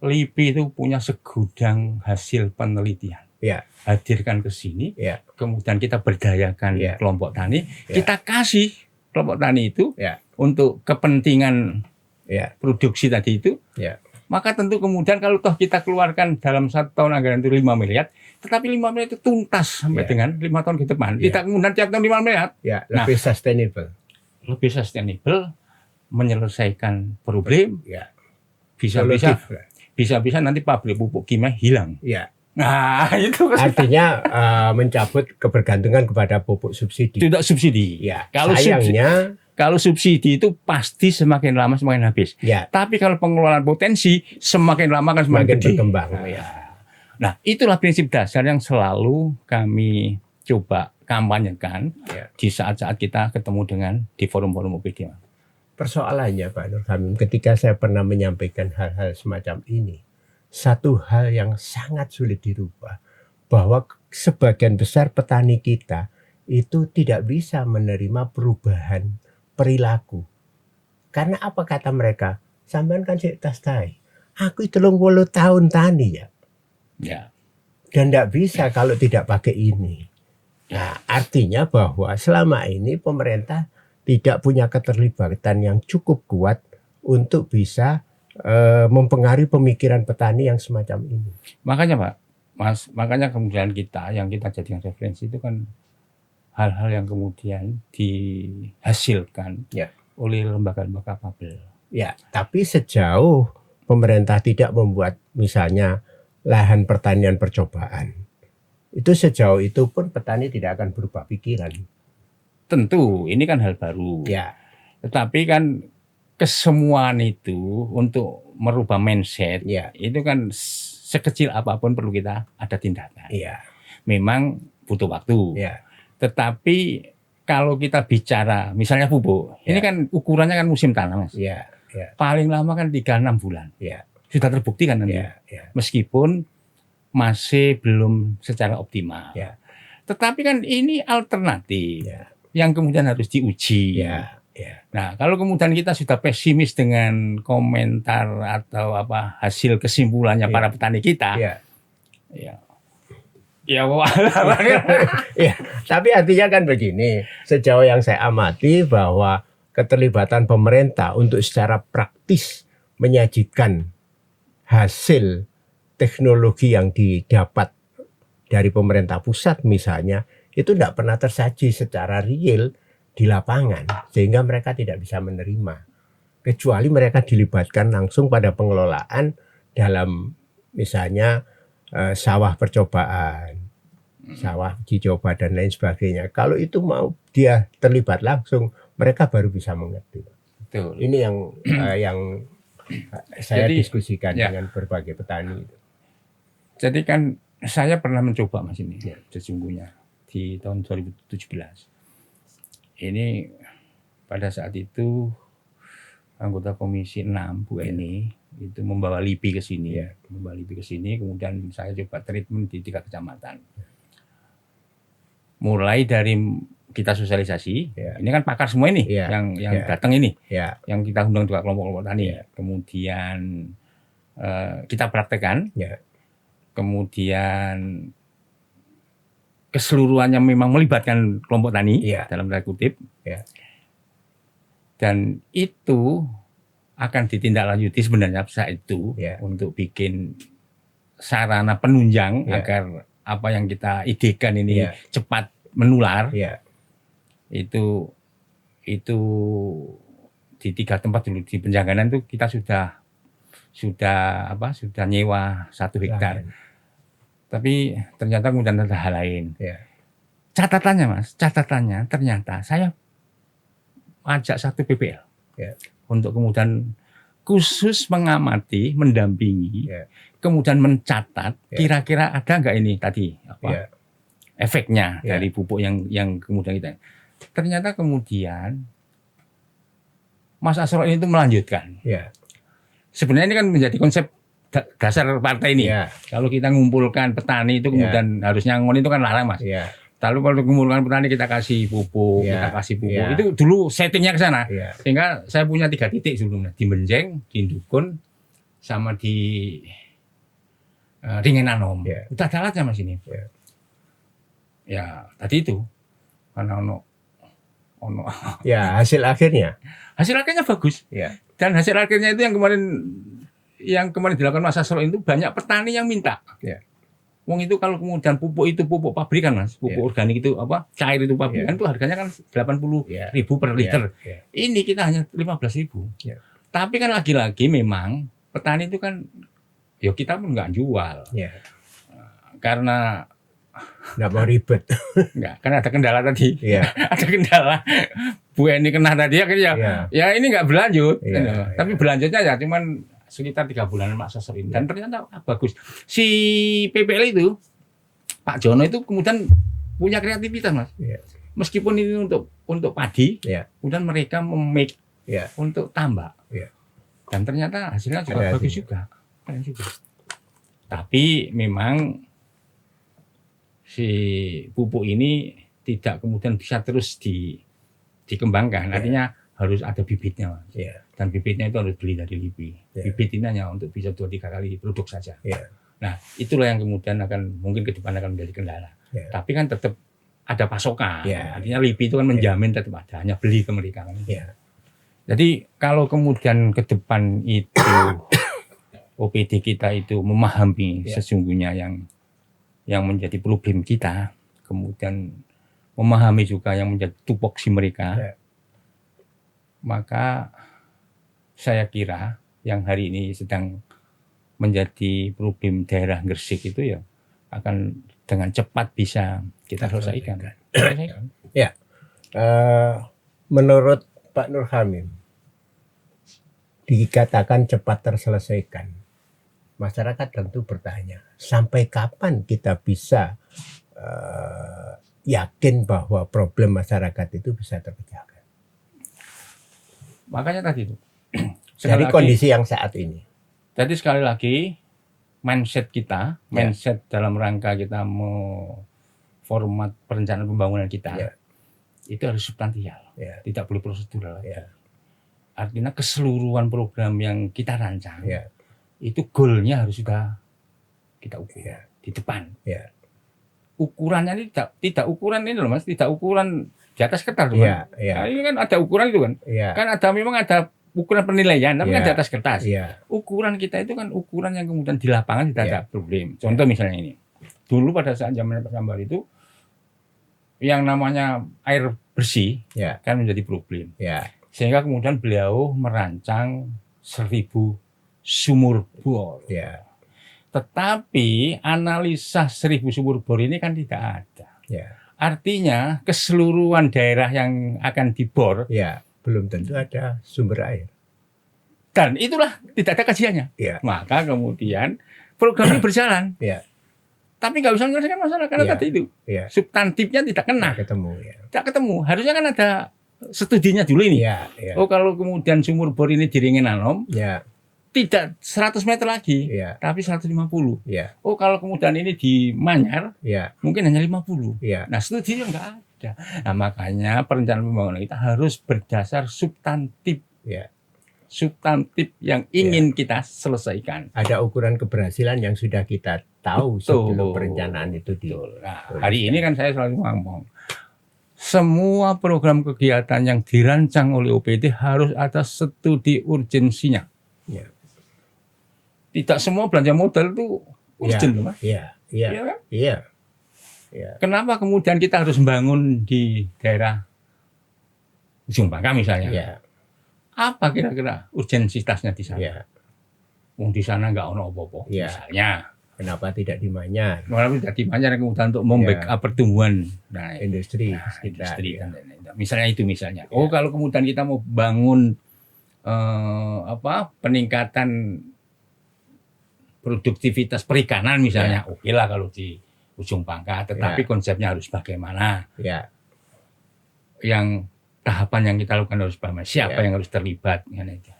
LIPI itu punya segudang hasil penelitian. Ya. Hadirkan ke sini, Ya. kemudian kita berdayakan Ya. kelompok tani, Ya. kita kasih kelompok tani itu Ya. untuk kepentingan Ya. produksi tadi itu. Ya. Maka tentu kemudian kalau toh kita keluarkan dalam 1 tahun anggaran itu 5 miliar, tetapi 5 miliar itu tuntas sampai Ya. dengan 5 tahun ke depan. Ya. Kita kemudian tiap tahun 5 miliar. Ya. Lebih sustainable. Lebih sustainable, menyelesaikan problem, Ya. bisa-bisa Solutif lah. bisa-bisa nanti pabrik pupuk kimia hilang. Ya. Nah, itu Artinya mencabut kebergantungan kepada pupuk subsidi. tidak subsidi. Ya. Kalau kalau subsidi itu pasti semakin lama semakin habis. Ya. Tapi kalau pengelolaan potensi semakin lama kan semakin gede. berkembang. Nah, itulah prinsip dasar yang selalu kami coba kampanyekan Ya. di saat-saat kita ketemu dengan di forum-forum UPD. Persoalannya Pak Nur Hamim, ketika saya pernah menyampaikan hal-hal semacam ini, satu hal yang sangat sulit dirubah, bahwa sebagian besar petani kita itu tidak bisa menerima perubahan perilaku. Karena apa kata mereka? Sampean kan sik tas tae. Aku 30 tahun tani ya. Ya. Dan tidak bisa kalau tidak pakai ini. Nah, artinya bahwa selama ini pemerintah tidak punya keterlibatan yang cukup kuat untuk bisa mempengaruhi pemikiran petani yang semacam ini. Makanya Pak, Mas, makanya kemudian kita yang kita jadikan referensi itu kan hal-hal yang kemudian dihasilkan Ya. oleh lembaga-lembaga kapabel. Ya, tapi sejauh pemerintah tidak membuat misalnya lahan pertanian percobaan, itu sejauh itu pun petani tidak akan berubah pikiran. Tentu ini kan hal baru. Ya. Tetapi kan kesemuaan itu untuk merubah mindset Ya. itu kan sekecil apapun perlu kita ada tindakan. Iya. Memang butuh waktu. Ya. Tetapi kalau kita bicara misalnya pupuk, ini Ya. kan ukurannya kan musim tanam, Mas. Ya. Ya. Paling lama kan 3-6 bulan. Ya. Sudah terbukti kan nanti. Ya. Ya. Meskipun masih belum secara optimal. Ya. Tetapi kan ini alternatif Ya. yang kemudian harus diuji. Ya. Ya. Nah, kalau kemudian kita sudah pesimis dengan komentar atau apa hasil kesimpulannya para petani kita, Ya. ya, ya, Ya, tapi artinya kan begini, sejauh yang saya amati bahwa keterlibatan pemerintah untuk secara praktis menyajikan hasil teknologi yang didapat dari pemerintah pusat misalnya, itu tidak pernah tersaji secara real di lapangan, sehingga mereka tidak bisa menerima. Kecuali mereka dilibatkan langsung pada pengelolaan dalam misalnya sawah percobaan, sawah uji coba dan lain sebagainya. Kalau itu mau dia terlibat langsung, mereka baru bisa mengerti. Betul. Ini yang saya Jadi, diskusikan ya. dengan berbagai petani. Jadi kan saya pernah mencoba Mas ini Ya. sesungguhnya di tahun 2017. Ini pada saat itu anggota Komisi 6 Bu Eni itu membawa LIPI ke sini, Ya. membawa LIPI ke sini, kemudian saya coba treatment di 3 kecamatan. Mulai dari kita sosialisasi. Ya. Ini kan pakar semua ini Ya. yang Ya. datang ini, Ya. yang kita undang juga kelompok-kelompok tani. Ya. Kemudian kita praktekkan. Ya. Kemudian keseluruhannya memang melibatkan kelompok tani Ya. dalam tanda kutip. Ya. Dan itu akan ditindaklanjuti sebenarnya saat itu Ya. untuk bikin sarana penunjang Ya. agar apa yang kita idekan ini Ya. cepat menular. Ya. Itu di 3 tempat dulu di Penjaganan itu kita sudah nyewa 1 hektar. Lahan. Tapi ternyata kemudian ada hal lain. Ya. Catatannya ternyata saya ajak 1 PPL Ya. untuk kemudian khusus mengamati, mendampingi, Ya. kemudian mencatat Ya. kira-kira ada nggak ini tadi Ya. efeknya Ya. dari pupuk yang kemudian kita. Ternyata kemudian Mas Asrul ini itu melanjutkan. Ya. Sebenarnya ini kan menjadi konsep dasar partai ini. Ya. Kalau kita mengumpulkan petani itu kemudian harusnya ngon itu kan larang, Mas. Ya. Lalu kalau mengumpulkan petani kita kasih pupuk, Ya. Ya. Itu dulu settingnya ke sana. Ya. Sehingga saya punya 3 titik sebelumnya, di Menjeng, di Dukun, sama di Ringenanom. Ya. Udah ada alatnya Mas ini. Ya. Ya tadi itu karena ono Ya, hasil akhirnya. hasil akhirnya bagus. Ya. Dan hasil akhirnya itu yang kemarin dilakukan Mas Asrul itu banyak petani yang minta. Ya. Wong itu kalau kemudian pupuk itu pupuk pabrikan Mas, pupuk Ya. organik itu cair itu pabrikan itu harganya kan 80.000 per liter. Ya. Ini kita hanya 15.000. Ya. Tapi kan lagi-lagi memang petani itu kan ya kita pun nggak jual Ya. karena Nggak mau ribet. karena ada kendala tadi. Ya. Ada kendala. Bu Eni kena tadi ya. Ya. Ya ini nggak berlanjut. Ya, gitu. ya. Tapi berlanjutnya ya cuman sekitar 3 bulan Mas Asrul ini. Dan ternyata bagus. Si PPL itu Pak Jono itu kemudian punya kreativitas Mas. Ya. Meskipun ini untuk padi, Ya. kemudian mereka memake Ya. untuk tambak. Ya. Dan ternyata hasilnya juga Ada bagus hasilnya. juga. Keren juga. Tapi memang si pupuk ini tidak kemudian bisa terus dikembangkan. Ya. Artinya harus ada bibitnya, Mas. Ya. Dan bibitnya itu harus beli dari LIPI. Ya. Bibit ini hanya untuk bisa 2-3 kali produk saja. Ya. Nah, itulah yang kemudian mungkin ke depan akan menjadi kendala. Ya. Tapi kan tetap ada pasokan. Ya. Artinya LIPI itu kan menjamin tetap ada, hanya beli ke mereka. Ya. Jadi kalau kemudian ke depan itu OPD kita itu memahami Ya. sesungguhnya yang menjadi problem kita, kemudian memahami juga yang menjadi tupoksi mereka, Ya. maka saya kira yang hari ini sedang menjadi problem daerah Gresik itu ya akan dengan cepat bisa kita selesaikan. Menurut Pak Nur Hamim, dikatakan cepat terselesaikan. Masyarakat tentu bertanya, sampai kapan kita bisa yakin bahwa problem masyarakat itu bisa terpecahkan? Makanya tadi itu. Dari kondisi yang saat ini. Jadi sekali lagi mindset kita, Ya. mindset dalam rangka kita mau format perencanaan pembangunan kita, Ya. itu harus substansial, Ya. tidak boleh prosedural lagi. Ya. Artinya keseluruhan program yang kita rancang, Ya. itu goalnya harus sudah kita ukur Ya. di depan. Ya. Ukurannya ini tidak ukuran ini loh Mas, tidak ukuran di atas kertas loh, Ya. Mas. Ya. Nah, ini kan ada ukuran itu kan, Ya. kan memang ada ukuran penilaian, tapi Ya. kan di atas kertas. Ya. Ukuran kita itu kan ukuran yang kemudian di lapangan tidak Ya. ada problem. Contoh misalnya ini, dulu pada saat zaman Pak Sambar itu, yang namanya air bersih Ya. kan menjadi problem. Ya. Sehingga kemudian beliau merancang 1000 sumur bor. Ya. Tetapi analisa 1000 sumur bor ini kan tidak ada. Ya. Artinya keseluruhan daerah yang akan dibor, Ya. Belum tentu ada sumber air. dan itulah tidak ada kajiannya. Ya. Maka kemudian program ini berjalan. Ya. Tapi nggak bisa menyelesaikan masalah karena Ya. tadi itu Ya. substantifnya tidak kena, Nggak ketemu. Ya. tidak ketemu. Harusnya kan ada studinya dulu ini. Ya. Ya. Oh kalau kemudian sumur bor ini di Ringenanom Ya. tidak 100 meter lagi, Ya. tapi 150. Ya. Oh kalau kemudian ini di Manyar Ya. mungkin hanya 50. Ya. Nah studinya nggak ada. Nah, makanya perencanaan pembangunan kita harus berdasar substantif. Ya. Substantif yang ingin kita selesaikan. Ada ukuran keberhasilan yang sudah kita tahu sebelum perencanaan itu Nah, hari ini kan saya selalu ngomong, semua program kegiatan yang dirancang oleh OPD harus ada studi urgensinya. Ya. Tidak semua belanja modal itu urgent, Mas. Iya, iya, Iya kan? iya. Ya. Kenapa kemudian kita harus membangun di daerah Ujung Pangkah misalnya? Ya. Apa kira-kira urgensitasnya di sana? Ya. Di sana nggak ono apa-apa, Ya. misalnya. Kenapa tidak di Manyar? Kenapa tidak di Manyar kemudian untuk membackup pertumbuhan Industri, industri dan lain-lain. Misalnya itu misalnya. Oh, kalau kemudian kita mau bangun peningkatan produktivitas perikanan misalnya, oke lah kalau di Ujung Pangkah, tetapi konsepnya harus bagaimana? Ya. Yang tahapan yang kita lakukan harus bagaimana? Siapa yang harus terlibat?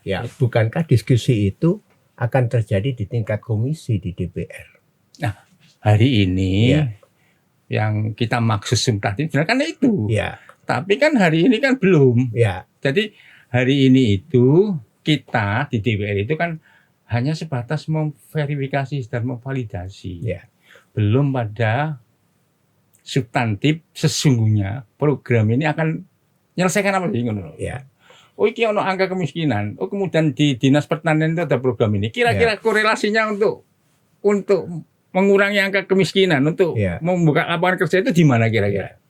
Ya, bukankah diskusi itu akan terjadi di tingkat komisi di DPR? Nah, hari ini yang kita maksud substantif kan itu. Ya. Tapi kan hari ini kan belum. Ya. Jadi hari ini itu kita di DPR itu kan hanya sebatas memverifikasi dan memvalidasi. Ya. Belum pada substantif sesungguhnya program ini akan menyelesaikan apa sih? Ya. Oh, ini ono angka kemiskinan. Oh, kemudian di Dinas Pertanian itu ada program ini. Kira-kira korelasinya untuk mengurangi angka kemiskinan, untuk membuka lapangan kerja itu di mana kira-kira?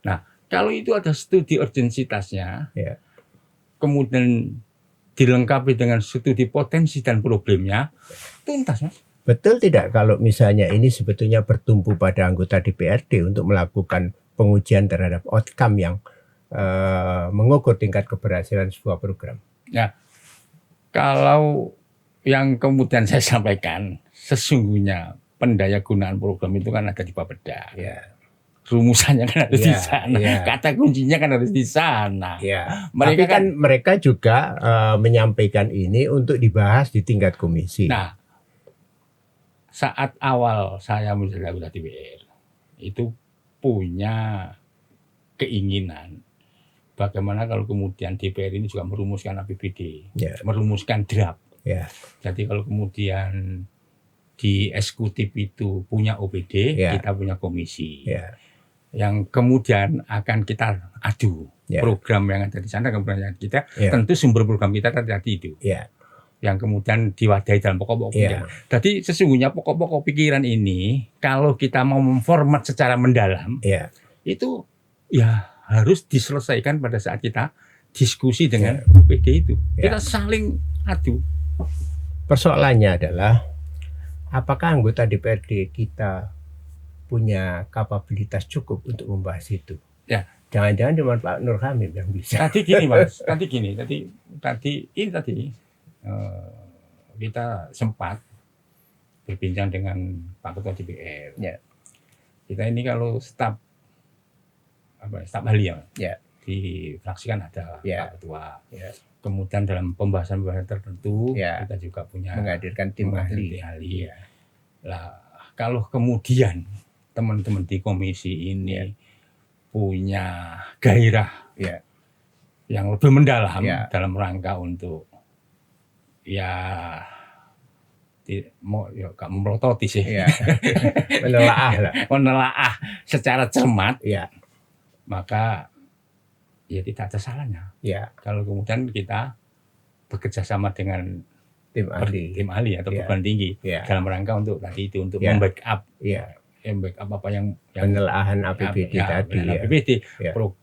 Nah, kalau itu ada studi urgensitasnya, kemudian dilengkapi dengan studi potensi dan problemnya, tuntas, Mas. Betul tidak kalau misalnya ini sebetulnya bertumpu pada anggota DPRD untuk melakukan pengujian terhadap outcome yang mengukur tingkat keberhasilan sebuah program? Ya, kalau yang kemudian saya sampaikan, sesungguhnya pendayagunaan program itu kan ada di Bapeda. Ya. Rumusannya kan harus di sana. Kata kuncinya kan harus di sana. Ya. Mereka juga menyampaikan ini untuk dibahas di tingkat komisi. Nah, saat awal saya menjadi anggota DPR itu punya keinginan bagaimana kalau kemudian DPR ini juga merumuskan APBD, merumuskan draft. Jadi kalau kemudian di eksekutif itu punya OPD, kita punya komisi. Yang kemudian akan kita adu program yang ada di sana, kemudian kita tentu sumber program kita tadi itu. Yang kemudian diwadahi dalam pokok-pokok pikiran. Jadi sesungguhnya pokok-pokok pikiran ini kalau kita mau memformat secara mendalam, itu harus diselesaikan pada saat kita diskusi dengan OPD itu. Kita saling adu. Persoalannya adalah apakah anggota DPRD kita punya kapabilitas cukup untuk membahas itu? Jangan-jangan cuma Pak Nur Hamid yang bisa. Tadi gini, Mas. Tadi kita sempat berbincang dengan Pak Ketua DPR. Kita ini kalau staf ahli di fraksi kan ada Pak Ketua. Kemudian dalam pembahasan tertentu kita juga punya menghadirkan tim ahli. Lah, kalau kemudian teman-teman di komisi ini punya gairah yang lebih mendalam dalam rangka untuk gak memprototi sih, menelaah secara cermat, maka tidak ada salahnya. Kalau kemudian kita bekerja sama dengan tim ahli atau perguruan tinggi dalam rangka untuk tadi itu untuk membackup apa yang penelaahan APBD tadi,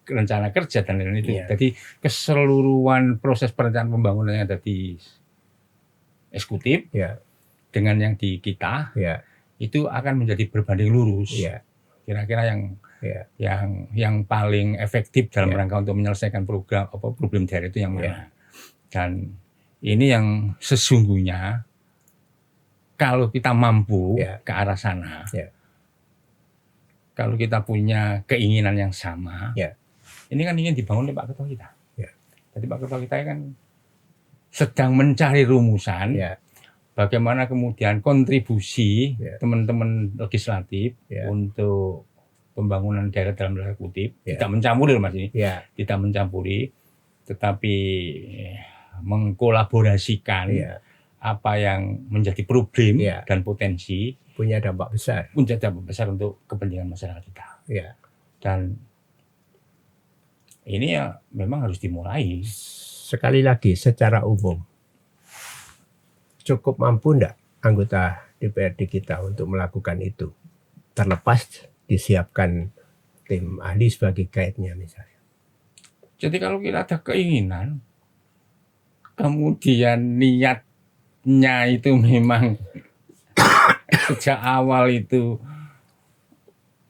rencana kerja dan lain-lain itu. Jadi keseluruhan proses perencanaan pembangunan yang ada di eksekutif dengan yang di kita itu akan menjadi berbanding lurus. Kira-kira yang paling efektif dalam rangka untuk menyelesaikan problem daerah itu yang mana. Dan ini yang sesungguhnya kalau kita mampu ke arah sana, kalau kita punya keinginan yang sama, ini kan ingin dibangun oleh Pak Ketua kita. Jadi Pak Ketua kita kan sedang mencari rumusan bagaimana kemudian kontribusi teman-teman legislatif untuk pembangunan daerah dalam tanda kutip, Ya. tidak mencampuri Mas ini, Ya, tidak mencampuri, tetapi mengkolaborasikan ya, apa yang menjadi problem Ya. dan potensi punya dampak besar. punya dampak besar untuk kepentingan masyarakat kita. Ya. Dan ini ya memang harus dimulai. Sekali lagi, secara umum, cukup mampu enggak anggota DPRD kita untuk melakukan itu? Terlepas disiapkan tim ahli sebagai guide-nya misalnya. Jadi kalau kita ada keinginan, kemudian niatnya itu memang sejak awal itu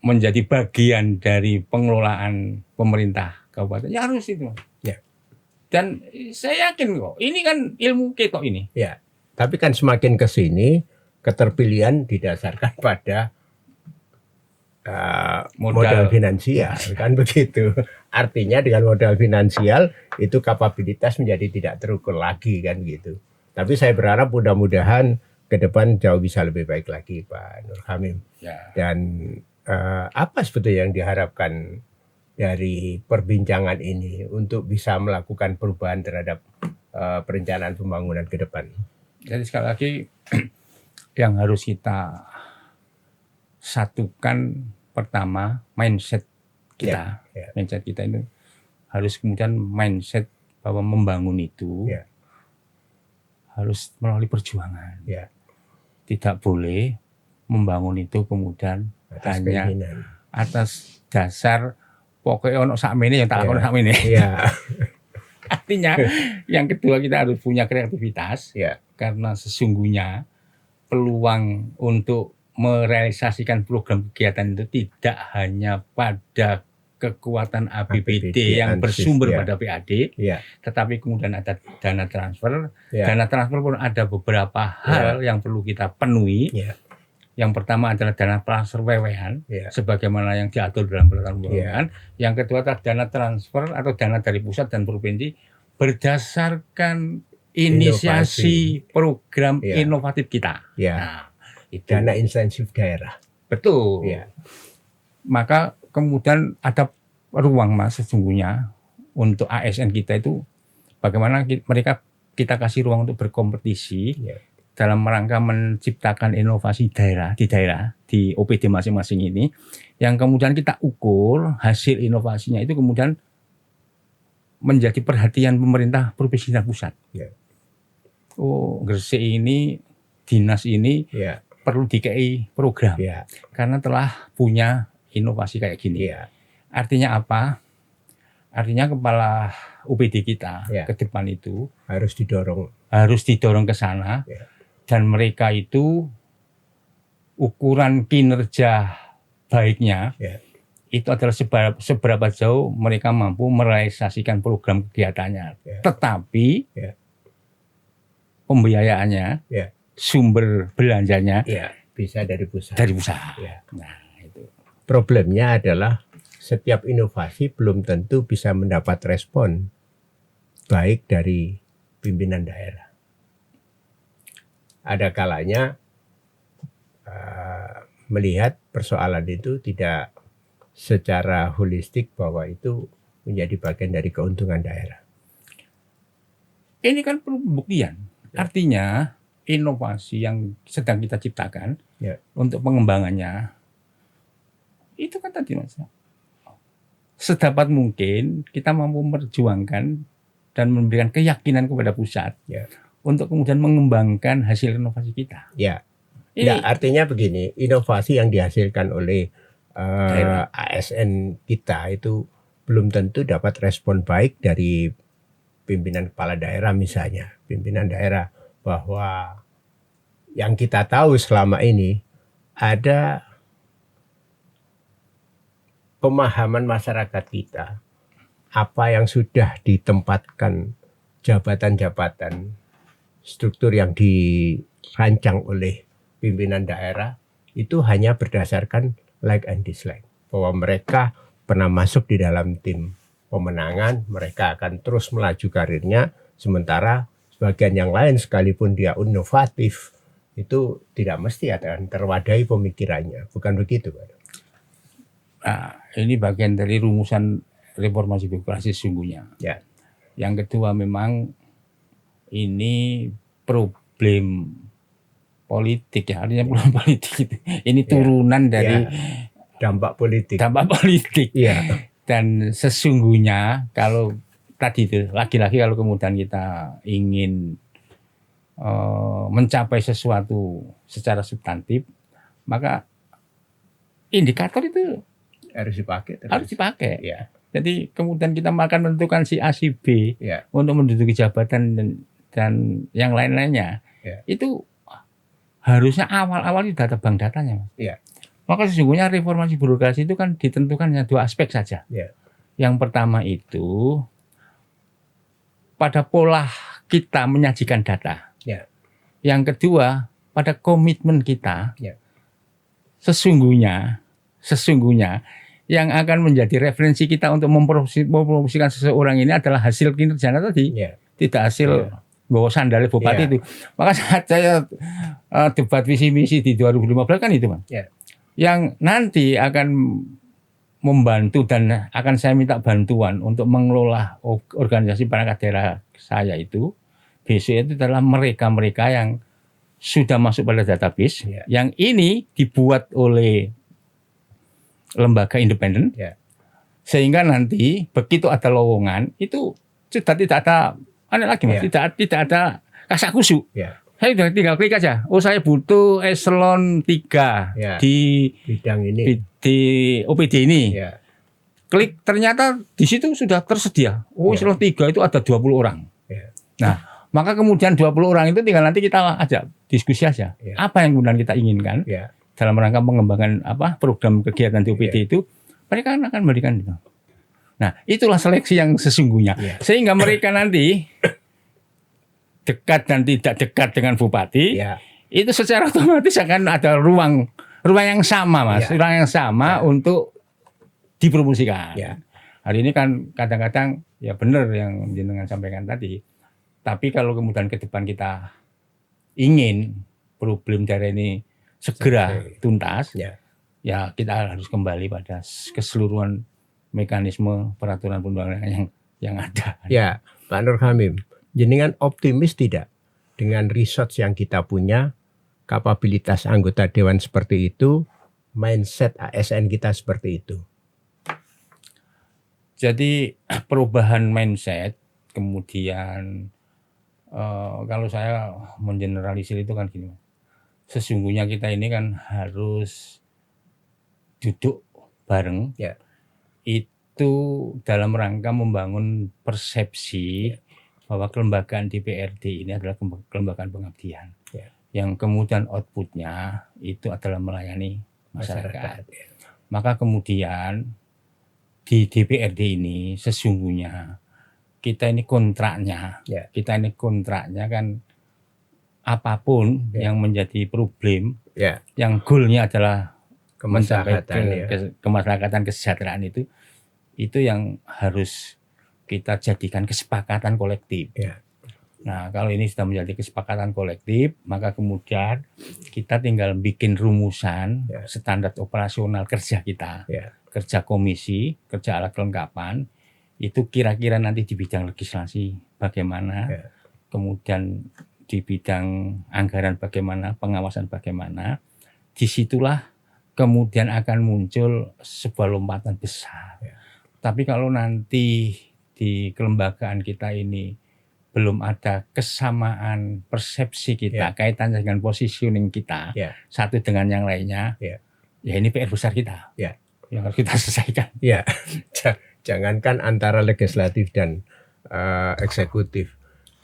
menjadi bagian dari pengelolaan pemerintah kabupaten, ya harus itu. Ya. Dan saya yakin kok, ini kan ilmu ketok ini. Ya, tapi kan semakin ke sini keterpilihan didasarkan pada modal finansial kan begitu. Artinya dengan modal finansial itu kapabilitas menjadi tidak terukur lagi kan gitu. Tapi saya berharap mudah-mudahan ke depan jauh bisa lebih baik lagi Pak Nur Hamim. Ya. Dan apa sebetulnya yang diharapkan dari perbincangan ini untuk bisa melakukan perubahan terhadap perencanaan pembangunan ke depan? Jadi sekali lagi yang harus kita satukan pertama mindset kita. Ya. Mindset kita itu harus kemudian mindset bahwa membangun itu Ya. harus melalui perjuangan. Ya. Tidak boleh membangun itu kemudian Atas hanya keinginan. atas dasar pokoknya ono sakmene yang tak Ya. ono sakmene. Ya. Artinya yang kedua kita harus punya kreativitas. Ya. Karena sesungguhnya peluang untuk merealisasikan program kegiatan itu tidak hanya pada kekuatan APBD yang bersumber pada PAD, Ya. tetapi kemudian ada dana transfer. Ya. Dana transfer pun ada beberapa hal yang perlu kita penuhi. Ya. Yang pertama adalah dana transfer wewehan, Ya. sebagaimana yang diatur dalam peraturan pembangunan. Ya. Yang kedua adalah dana transfer atau dana dari pusat dan provinsi berdasarkan inisiasi program Ya. inovatif kita. Ya. Nah, itu Dana insentif daerah. betul. Ya. Maka kemudian ada ruang Mas sesungguhnya untuk ASN kita itu bagaimana mereka kita kasih ruang untuk berkompetisi Ya. dalam rangka menciptakan inovasi daerah di OPD masing-masing ini, yang kemudian kita ukur hasil inovasinya itu kemudian menjadi perhatian pemerintah provinsi dan pusat. Ya. Oh, Gresik ini, dinas ini Ya. perlu dikei program Ya. karena telah punya inovasi kayak gini. Ya. Artinya apa? Artinya kepala UPD kita Ya. ke depan itu Harus didorong. harus didorong ke sana. Ya. Dan mereka itu ukuran kinerja baiknya Ya. itu adalah seberapa jauh mereka mampu merealisasikan program kegiatannya. Ya. Tetapi Ya. pembiayaannya, Ya. sumber belanjanya Ya. Bisa dari pusat. dari pusat. Ya. Nah, itu. Problemnya adalah setiap inovasi belum tentu bisa mendapat respon baik dari pimpinan daerah. Ada kalanya melihat persoalan itu tidak secara holistik bahwa itu menjadi bagian dari keuntungan daerah. Ini kan perlu pembuktian. Artinya inovasi yang sedang kita ciptakan Ya. untuk pengembangannya itu kan tadi Mas. Sedapat mungkin kita mampu memperjuangkan dan memberikan keyakinan kepada pusat Ya. untuk kemudian mengembangkan hasil inovasi kita. Ya. Ini Ya, artinya begini, inovasi yang dihasilkan oleh Daerah. ASN kita itu belum tentu dapat respon baik dari pimpinan kepala daerah misalnya, pimpinan daerah, bahwa yang kita tahu selama ini ada pemahaman masyarakat kita apa yang sudah ditempatkan jabatan-jabatan struktur yang dirancang oleh pimpinan daerah itu hanya berdasarkan like and dislike, bahwa mereka pernah masuk di dalam tim pemenangan, mereka akan terus melaju karirnya, sementara sebagian yang lain sekalipun dia inovatif itu tidak mesti akan terwadai pemikirannya, bukan begitu Pak? Nah, ini bagian dari rumusan reformasi birokrasi sesungguhnya. Ya. Yang kedua memang ini problem politik ya, artinya problem politik itu. Ini turunan dari dampak politik. Iya. Dan sesungguhnya kalau tadi itu lagi-lagi kalau kemudian kita ingin mencapai sesuatu secara substantif, maka indikator itu harus dipakai. Ya. Jadi kemudian kita akan menentukan si A si B untuk menduduki jabatan dan yang lain-lainnya. Itu harusnya awal-awal itu data bank datanya, Mas. Ya. Maka sesungguhnya reformasi birokrasi itu kan ditentukan hanya 2 aspek saja. Ya. Yang pertama itu pada pola kita menyajikan data. Ya. Yang kedua pada komitmen kita. Ya. Sesungguhnya yang akan menjadi referensi kita untuk mempromosikan seseorang ini adalah hasil kinerjanya tadi, tidak hasil bawa sandal bupati itu. Maka saat saya debat visi misi di 2015 kan itu, Mas. Yang nanti akan membantu dan akan saya minta bantuan untuk mengelola organisasi perangkat daerah saya itu besok itu adalah mereka-mereka yang sudah masuk pada database, yang ini dibuat oleh lembaga independen, sehingga nanti begitu ada lowongan itu sudah tidak ada aneh lagi, Mas, tidak ada kasak kusuk. Saya sudah tinggal klik aja. Oh, saya butuh eselon 3 di bidang ini, di OPD ini. Klik, ternyata di situ sudah tersedia. Oh, eselon 3 itu ada 20 orang. Nah, maka kemudian 20 orang itu tinggal nanti kita ajak diskusi aja. Apa yang kemudian kita inginkan dalam rangka mengembangkan program kegiatan di OPD itu, mereka akan memberikan itu. Nah, itulah seleksi yang sesungguhnya. Sehingga mereka nanti dekat dan tidak dekat dengan bupati, itu secara otomatis akan ada ruang yang sama, Mas. Ruang yang sama untuk dipromosikan. Hari ini kan kadang-kadang ya benar yang jenengan sampaikan tadi. Tapi kalau kemudian ke depan kita ingin problem daerah ini segera tuntas, ya kita harus kembali pada keseluruhan mekanisme peraturan perundang-undangan yang ada. Ya, Pak Nur Hamim, jenengan optimis tidak dengan research yang kita punya, kapabilitas anggota dewan seperti itu, mindset ASN kita seperti itu? Jadi perubahan mindset, kemudian kalau saya mengeneralisir itu kan gini, sesungguhnya kita ini kan harus duduk bareng, itu dalam rangka membangun persepsi bahwa kelembagaan DPRD ini adalah kelembagaan pengabdian, yang kemudian outputnya itu adalah melayani masyarakat. Maka kemudian di DPRD ini sesungguhnya kita ini kontraknya kan apapun yang menjadi problem, yang goalnya adalah mencapai kemasyarakatan, kesejahteraan itu yang harus kita jadikan kesepakatan kolektif. Nah, kalau ini sudah menjadi kesepakatan kolektif, maka kemudian kita tinggal bikin rumusan standar operasional kerja kita, kerja komisi, kerja alat kelengkapan. Itu kira-kira nanti di bidang legislasi bagaimana, kemudian di bidang anggaran bagaimana, pengawasan bagaimana, disitulah kemudian akan muncul sebuah lompatan besar. Tapi kalau nanti di kelembagaan kita ini belum ada kesamaan persepsi kita, kaitannya dengan positioning kita, satu dengan yang lainnya, ya ini PR besar kita, yang harus kita selesaikan. Jangankan antara legislatif dan eksekutif,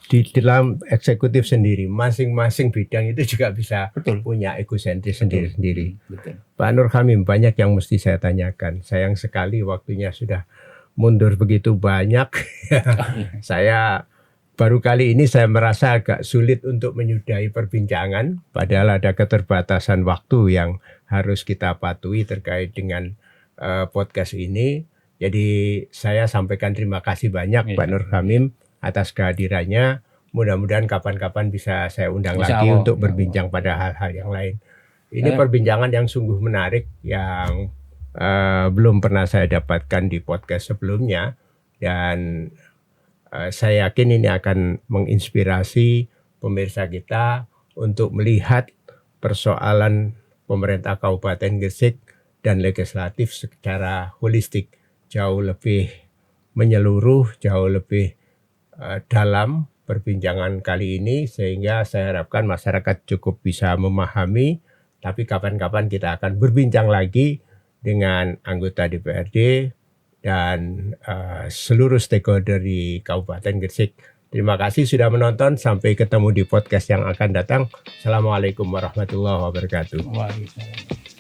di dalam eksekutif sendiri masing-masing bidang itu juga bisa punya egosentris sendiri-sendiri. Pak Nur Hamim, banyak yang mesti saya tanyakan. Sayang sekali waktunya sudah mundur begitu banyak. Saya baru kali ini saya merasa agak sulit untuk menyudahi perbincangan, padahal ada keterbatasan waktu yang harus kita patuhi terkait dengan podcast ini. Jadi saya sampaikan terima kasih banyak Pak Nur Hamim atas kehadirannya. Mudah-mudahan kapan-kapan bisa saya undang lagi untuk berbincang pada hal-hal yang lain. Ini perbincangan yang sungguh menarik, yang belum pernah saya dapatkan di podcast sebelumnya, dan saya yakin ini akan menginspirasi pemirsa kita untuk melihat persoalan pemerintah Kabupaten Gresik dan legislatif secara holistik, jauh lebih menyeluruh, jauh lebih dalam perbincangan kali ini, sehingga saya harapkan masyarakat cukup bisa memahami. Tapi kapan-kapan kita akan berbincang lagi dengan anggota DPRD dan seluruh stakeholder di Kabupaten Gresik. Terima kasih sudah menonton. Sampai ketemu di podcast yang akan datang. Assalamualaikum warahmatullahi wabarakatuh. Waalaikumsalam.